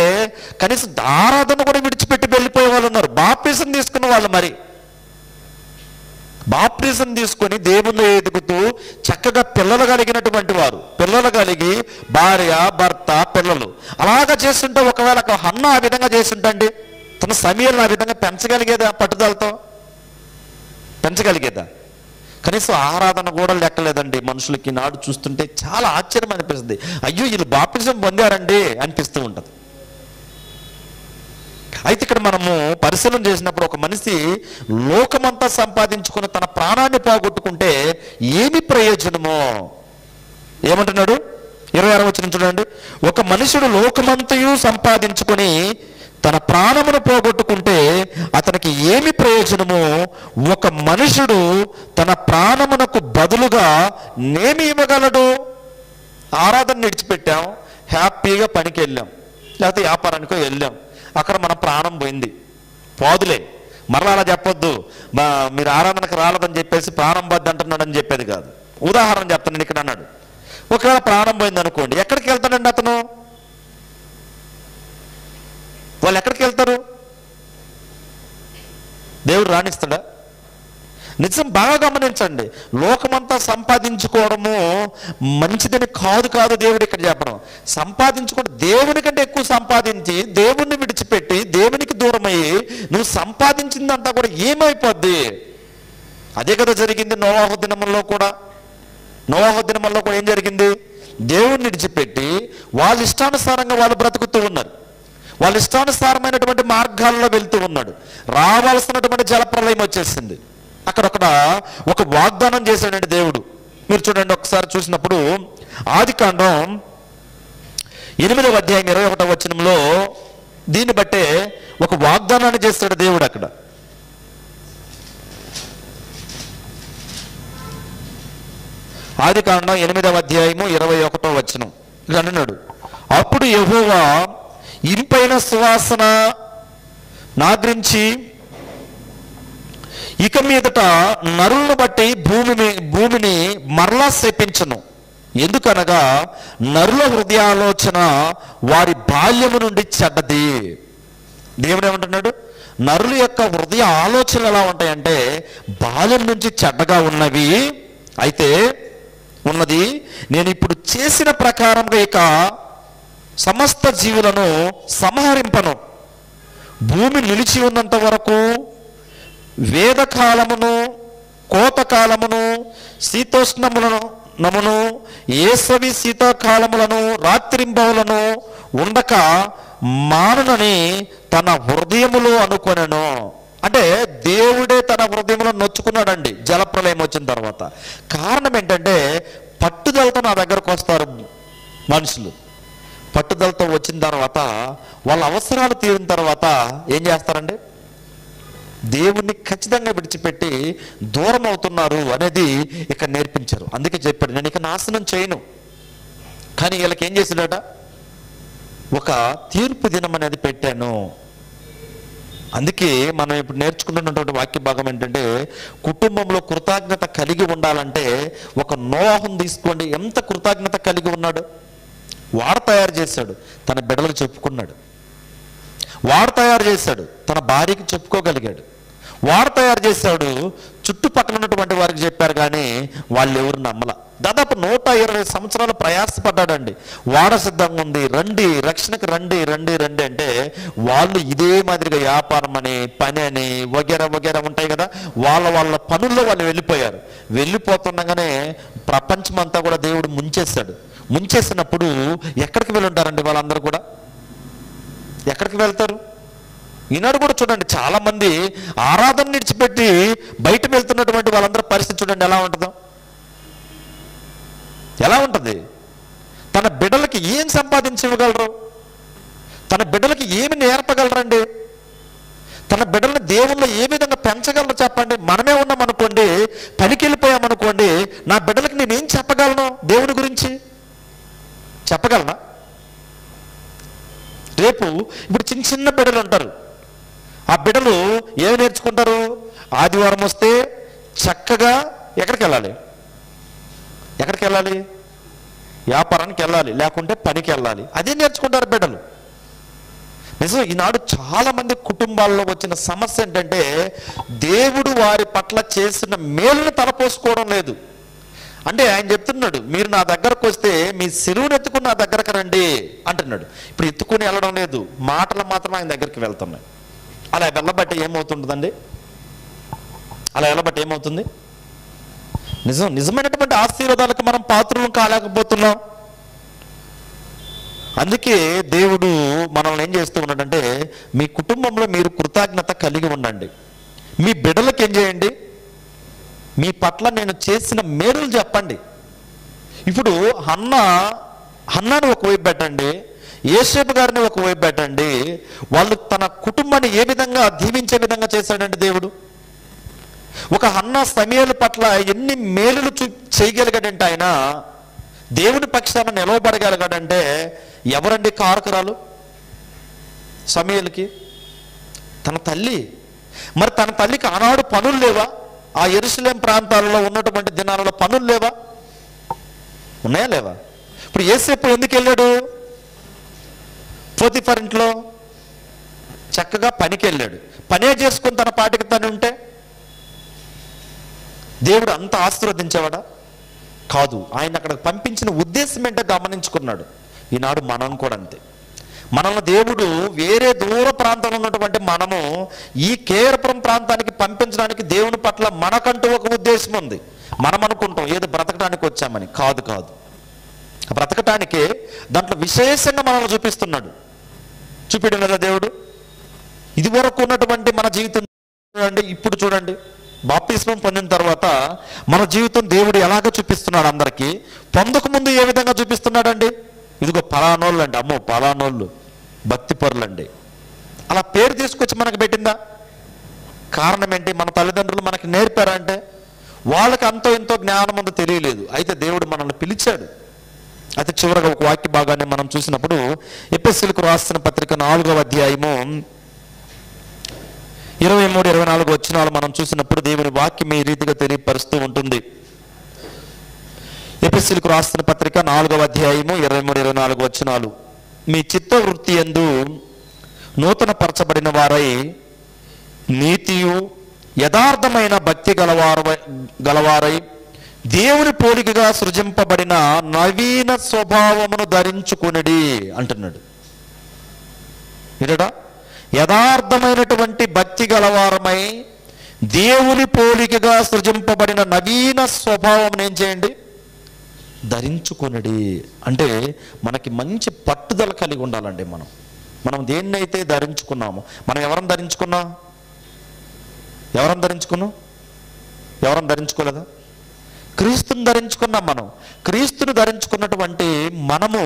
కనీసం ఆరాధన కూడా విడిచిపెట్టి వెళ్ళిపోయే వాళ్ళు ఉన్నారు. బాప్టిజం తీసుకున్న వాళ్ళు, మరి బాప్టిజం తీసుకొని దేవుళ్ళు ఎదుగుతూ చక్కగా పిల్లలు కలిగినటువంటి వారు, పిల్లలు కలిగి భార్య భర్త పిల్లలు అలాగా చేస్తుంటే, ఒకవేళ హన్న ఆ విధంగా చేస్తుంటండి, తన సమయాలను ఆ విధంగా పెంచగలిగేదా? పట్టుదలతో పెంచగలిగేదా? కనీసం ఆరాధన కూడా లెక్కలేదండి మనుషులకి. నాడు చూస్తుంటే చాలా ఆశ్చర్యం అనిపిస్తుంది. అయ్యో వీళ్ళు బాప్టిజం పొందారండి అనిపిస్తూ ఉంటుంది. అయితే ఇక్కడ మనము పరిశీలన చేసినప్పుడు ఒక మనిషి లోకమంతా సంపాదించుకుని తన ప్రాణాన్ని పోగొట్టుకుంటే ఏమి ప్రయోజనమో ఏమంటున్నాడు? 26వ వచనం చూడండి. ఒక మనుషుడు లోకమంతయు సంపాదించుకొని తన ప్రాణమును పోగొట్టుకుంటే అతనికి ఏమి ప్రయోజనమో, ఒక మనుషుడు తన ప్రాణమునకు బదులుగా నేమి ఇవ్వగలడు? ఆరాధన విడిచిపెట్టాం, హ్యాపీగా పనికి వెళ్ళాం, లేకపోతే వ్యాపారానికో వెళ్ళాం, అక్కడ మన ప్రాణం పోయింది. పోదులే, మరలా అలా చెప్పొద్దు, మీరు ఆరాధనకు రాలేదని చెప్పేసి ప్రాణం పోద్ది అంటున్నాడని చెప్పేది కాదు. ఉదాహరణ చెప్తాను. నేను ఇక్కడ అన్నాడు, ఒకవేళ ప్రాణం పోయింది అనుకోండి, ఎక్కడికి వెళ్తాడండి అతను? వాళ్ళు ఎక్కడికి వెళ్తారు? దేవుడు రాణిస్తాడా? నిజం బాగా గమనించండి. లోకమంతా సంపాదించుకోవడము మంచిదని కాదు దేవుడు ఇక్కడ చెప్పడం. సంపాదించుకోవడం, దేవుని కంటే ఎక్కువ సంపాదించి దేవుణ్ణి విడిచిపెట్టి దేవునికి దూరమయ్యి నువ్వు సంపాదించిందంతా కూడా ఏమైపోద్ది? అదే కదా జరిగింది నోవాహు దినముల్లో కూడా. నోవాహు దినముల్లో కూడా ఏం జరిగింది? దేవుణ్ణి విడిచిపెట్టి వాళ్ళ ఇష్టానుసారంగా వాళ్ళు బ్రతుకుతూ ఉన్నారు. వాళ్ళ ఇష్టానుసారమైనటువంటి మార్గాల్లో వెళ్తూ ఉన్నాడు. రావాల్సినటువంటి జలప్రలయం వచ్చేసింది. అక్కడొక్కడ ఒక వాగ్దానం చేశాడండి దేవుడు. మీరు చూడండి, ఒకసారి చూసినప్పుడు ఆదికాండం 8వ అధ్యాయం 21వ వచనంలో దీన్ని బట్టే ఒక వాగ్దానాన్ని చేస్తాడు దేవుడు. అక్కడ ఆదికాండం 8వ అధ్యాయము 21వ వచనం ఇలా అన్నాడు, అప్పుడు యెహోవా ఇంపైన సువాసన నాగ్రించి ఇక మీదట నరులను బట్టి భూమిని మరలా శపించను. ఎందుకనగా నరుల హృదయాలోచన వారి బాల్యము నుండి చెడ్డది. దేవుడు ఏమంటున్నాడు? నరుల యొక్క హృదయ ఆలోచనలు ఎలా ఉంటాయంటే బాల్యం నుంచి చెడ్డగా ఉన్నవి. అయితే ఉన్నది, నేను ఇప్పుడు చేసిన ప్రకారంగా ఇక సమస్త జీవులను సంహరింపను. భూమి నిలిచి ఉన్నంత వరకు వేదకాలమును, కోతకాలమును, శీతోష్ణములను, ఏసవి శీతాకాలములను, రాత్రింబవులను ఉండక మానునని తన హృదయములో అనుకొనెను. అంటే దేవుడే తన హృదయంలో నొచ్చుకున్నాడండి జలప్రలయం వచ్చిన తర్వాత. కారణం ఏంటంటే పట్టుదలతో నా దగ్గరకు వస్తారు మనుషులు. పట్టుదలతో వచ్చిన తర్వాత వాళ్ళ అవసరాలు తీరిన తర్వాత ఏం చేస్తారండి? దేవుణ్ణి ఖచ్చితంగా విడిచిపెట్టి దూరం అవుతున్నారు అనేది ఇక్కడ నేర్పించారు. అందుకే చెప్పాడు, నేను ఇక నాశనం చేయను. కానీ వీళ్ళకి ఏం చేశాడట? ఒక తీర్పు దినం అనేది పెట్టాను. అందుకే మనం ఇప్పుడు నేర్చుకుంటున్నటువంటి వాక్య భాగం ఏంటంటే, కుటుంబంలో కృతజ్ఞత కలిగి ఉండాలంటే ఒక నోవాహును తీసుకోండి. ఎంత కృతజ్ఞత కలిగి ఉన్నాడు? వాడు తయారు చేశాడు, తన బిడ్డలకు చెప్పుకున్నాడు. వాడు తయారు చేశాడు, తన భార్యకి చెప్పుకోగలిగాడు. వాడు తయారు చేశాడు, చుట్టుపక్కల ఉన్నటువంటి వారికి చెప్పారు, కానీ వాళ్ళు ఎవరు నమ్మల. దాదాపు 120 సంవత్సరాలు ప్రయాసపడ్డాడండి. వాడ సిద్ధంగా ఉంది, రండి రక్షణకి రండి రండి రండి అంటే వాళ్ళు ఇదే మాదిరిగా వ్యాపారం అని, పని అని, వగేరా వగేరా ఉంటాయి కదా, వాళ్ళ పనుల్లో వాళ్ళు వెళ్ళిపోయారు. వెళ్ళిపోతుండగానే ప్రపంచం అంతా కూడా దేవుడు ముంచేశాడు. ముంచేసినప్పుడు ఎక్కడికి వెళ్ళుంటారండి వాళ్ళందరూ కూడా? ఎక్కడికి వెళ్తారు? ఈనాడు కూడా చూడండి, చాలా మంది ఆరాధన విడిచిపెట్టి బయట వెళ్తున్నటువంటి వాళ్ళందరూ పరిస్థితి చూడండి ఎలా ఉంటుందో. ఎలా ఉంటుంది? తన బిడ్డలకి ఏం సంపాదించగలరు? తన బిడ్డలకి ఏమి నేర్పగలరండి? తన బిడ్డలను దేవుళ్ళు ఏ విధంగా పెంచగలరు చెప్పండి? మనమే ఉన్నాం అనుకోండి, పనికి వెళ్ళిపోయామనుకోండి, నా బిడ్డలకి నేనేం చెప్పగలను? దేవుని గురించి చెప్పగలనా? రేపు ఇప్పుడు చిన్న బిడ్డలు ఉంటారు. ఆ బిడ్డలు ఏమి నేర్చుకుంటారు? ఆదివారం వస్తే చక్కగా ఎక్కడికి వెళ్ళాలి? ఎక్కడికి వెళ్ళాలి? వ్యాపారానికి వెళ్ళాలి, లేకుంటే పనికి వెళ్ళాలి. అదే నేర్చుకుంటారు బిడ్డలు. నిజం, ఈనాడు చాలా మంది కుటుంబాల్లో వచ్చిన సమస్య ఏంటంటే దేవుడు వారి పట్ల చేసిన మేలును తలపోసుకోవడం లేదు. అంటే ఆయన చెప్తున్నాడు, మీరు నా దగ్గరకు వస్తే మీ సిలువను ఎత్తుకుని నా దగ్గరకు రండి అంటున్నాడు. ఇప్పుడు ఎత్తుకుని వెళ్ళడం లేదు, మాటలు మాత్రం ఆయన దగ్గరికి వెళ్తున్నాయి. అలా వెళ్ళబట్టి ఏమవుతుంటుందండి? అలా వెళ్ళబట్టి ఏమవుతుంది? నిజమైనటువంటి ఆశీర్వాదాలకు మనం పాత్రలు కాలేకపోతున్నాం. అందుకే దేవుడు మనల్ని ఏం చేస్తూ ఉన్నాడంటే, మీ కుటుంబంలో మీరు కృతజ్ఞత కలిగి ఉండండి. మీ బిడ్డలకు ఏం చేయండి, మీ పట్ల నేను చేసిన మేలులు చెప్పండి. ఇప్పుడు హన్నాను ఒకవైపు పెట్టండి, యోసేపు గారిని ఒకవైపు పెట్టండి. వాళ్ళు తన కుటుంబాన్ని ఏ విధంగా దీవించే విధంగా చేశాడండి దేవుడు. ఒక హన్నా సమూయేలు పట్ల ఎన్ని మేలులు చేయగలిగాడంటే, ఆయన దేవుని పక్షాన నిలవబడగలిగాడంటే ఎవరండి కారకురాలు సమూయేలుకి? తన తల్లి. మరి తన తల్లికి ఆనాడు పనులు లేవా? ఆ యెరూషలేం ప్రాంతాలలో ఉన్నటువంటి దినాలలో పనులు లేవా? ఉన్నాయా లేవా? ఇప్పుడు యోసేపు ఎందుకు వెళ్ళాడు? పోతిఫర్ ఇంట్లో చక్కగా పనికి వెళ్ళాడు. పనే చేసుకుని తన పాటికి తను ఉంటే దేవుడు అంత ఆశీర్వదించేవాడా? కాదు. ఆయన అక్కడ పంపించిన ఉద్దేశం ఏంటో గమనించుకున్నాడు. ఈనాడు మనం కూడా అంతే. మనల్ని దేవుడు వేరే దూర ప్రాంతంలో ఉన్నటువంటి మనము ఈ కేరపురం ప్రాంతానికి పంపించడానికి దేవుని పట్ల మనకంటూ ఒక ఉద్దేశం ఉంది. మనం అనుకుంటాం ఏదో బ్రతకడానికి వచ్చామని. కాదు కాదు, బ్రతకటానికే దాంట్లో విశేషంగా మనల్ని చూపిస్తున్నాడు. చూపించడం కదా దేవుడు. ఇది వరకు ఉన్నటువంటి మన జీవితం చూడండి, ఇప్పుడు చూడండి. బాప్తిస్మం పొందిన తర్వాత మన జీవితం దేవుడు ఎలాగ చూపిస్తున్నాడు అందరికీ. పొందక ముందు ఏ విధంగా చూపిస్తున్నాడండి? ఇదిగో పలానోళ్ళు అండి, అమ్మో పలానోళ్ళు భక్తి పరులండి, అలా పేరు తీసుకొచ్చి మనకు పెట్టిందా? కారణం ఏంటి? మన తల్లిదండ్రులు మనకి నేర్పారా అంటే వాళ్ళకి అంతో ఎంతో జ్ఞానం ఉందో తెలియలేదు. అయితే దేవుడు మనల్ని పిలిచాడు. అయితే చివరగా ఒక వాక్య భాగాన్ని మనం చూసినప్పుడు ఎఫెసీయులకు రాసిన పత్రిక 4వ అధ్యాయము 23-24 వచనాలు మనం చూసినప్పుడు దేవుని వాక్యం ఈ రీతిగా తెలియపరుస్తూ ఉంటుంది. ఎఫెసీయులకు రాసిన పత్రిక 4వ అధ్యాయము 23-24 వచనాలు. మీ చిత్తవృత్తి యందు నూతన పరచబడిన వారై నీతియు యథార్థమైన భక్తి గలవారై దేవుని పోలికగా సృజింపబడిన నవీన స్వభావమును ధరించుకొనిడి అంటున్నాడు. వినడా? యథార్థమైనటువంటి భక్తి గలవారమై దేవుని పోలికగా సృజింపబడిన నవీన స్వభావం ఏం చేయండి? ధరించుకొనిడి. అంటే మనకి మంచి పట్టుదల కలిగి ఉండాలండి. మనం దేన్నైతే ధరించుకున్నామో, మనం ఎవరిని ధరించుకున్నాం? ఎవరిని ధరించుకోలేదా? క్రీస్తుని ధరించుకున్నాం. మనం క్రీస్తుని ధరించుకున్నటువంటి మనము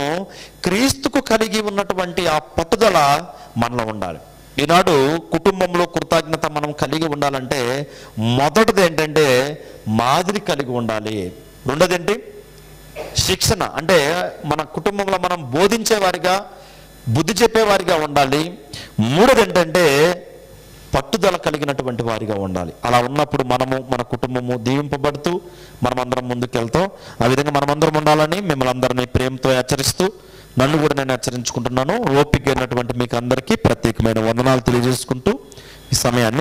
క్రీస్తుకు కలిగి ఉన్నటువంటి ఆ పట్టుదల మనలో ఉండాలి. ఈనాడు కుటుంబంలో కృతజ్ఞత మనం కలిగి ఉండాలంటే మొదటిది ఏంటంటే మాదిరి కలిగి ఉండాలి. రెండోది ఏంటి? శిక్షణ. అంటే మన కుటుంబంలో మనం బోధించేవారిగా, బుద్ధి చెప్పేవారిగా ఉండాలి. మూడోది ఏంటంటే పట్టుదల కలిగినటువంటి వారిగా ఉండాలి. అలా ఉన్నప్పుడు మన కుటుంబము దీవింపబడుతూ మనమందరం ముందుకెళ్తాం. ఆ విధంగా మనమందరం ఉండాలని మిమ్మల్ని అందరినీ ప్రేమతో హెచ్చరిస్తూ నన్ను కూడా నేను హెచ్చరించుకుంటున్నాను. ఓపిక అయినటువంటి మీకు అందరికీ ప్రత్యేకమైన వందనాలు తెలియజేసుకుంటూ ఈ సమయాన్ని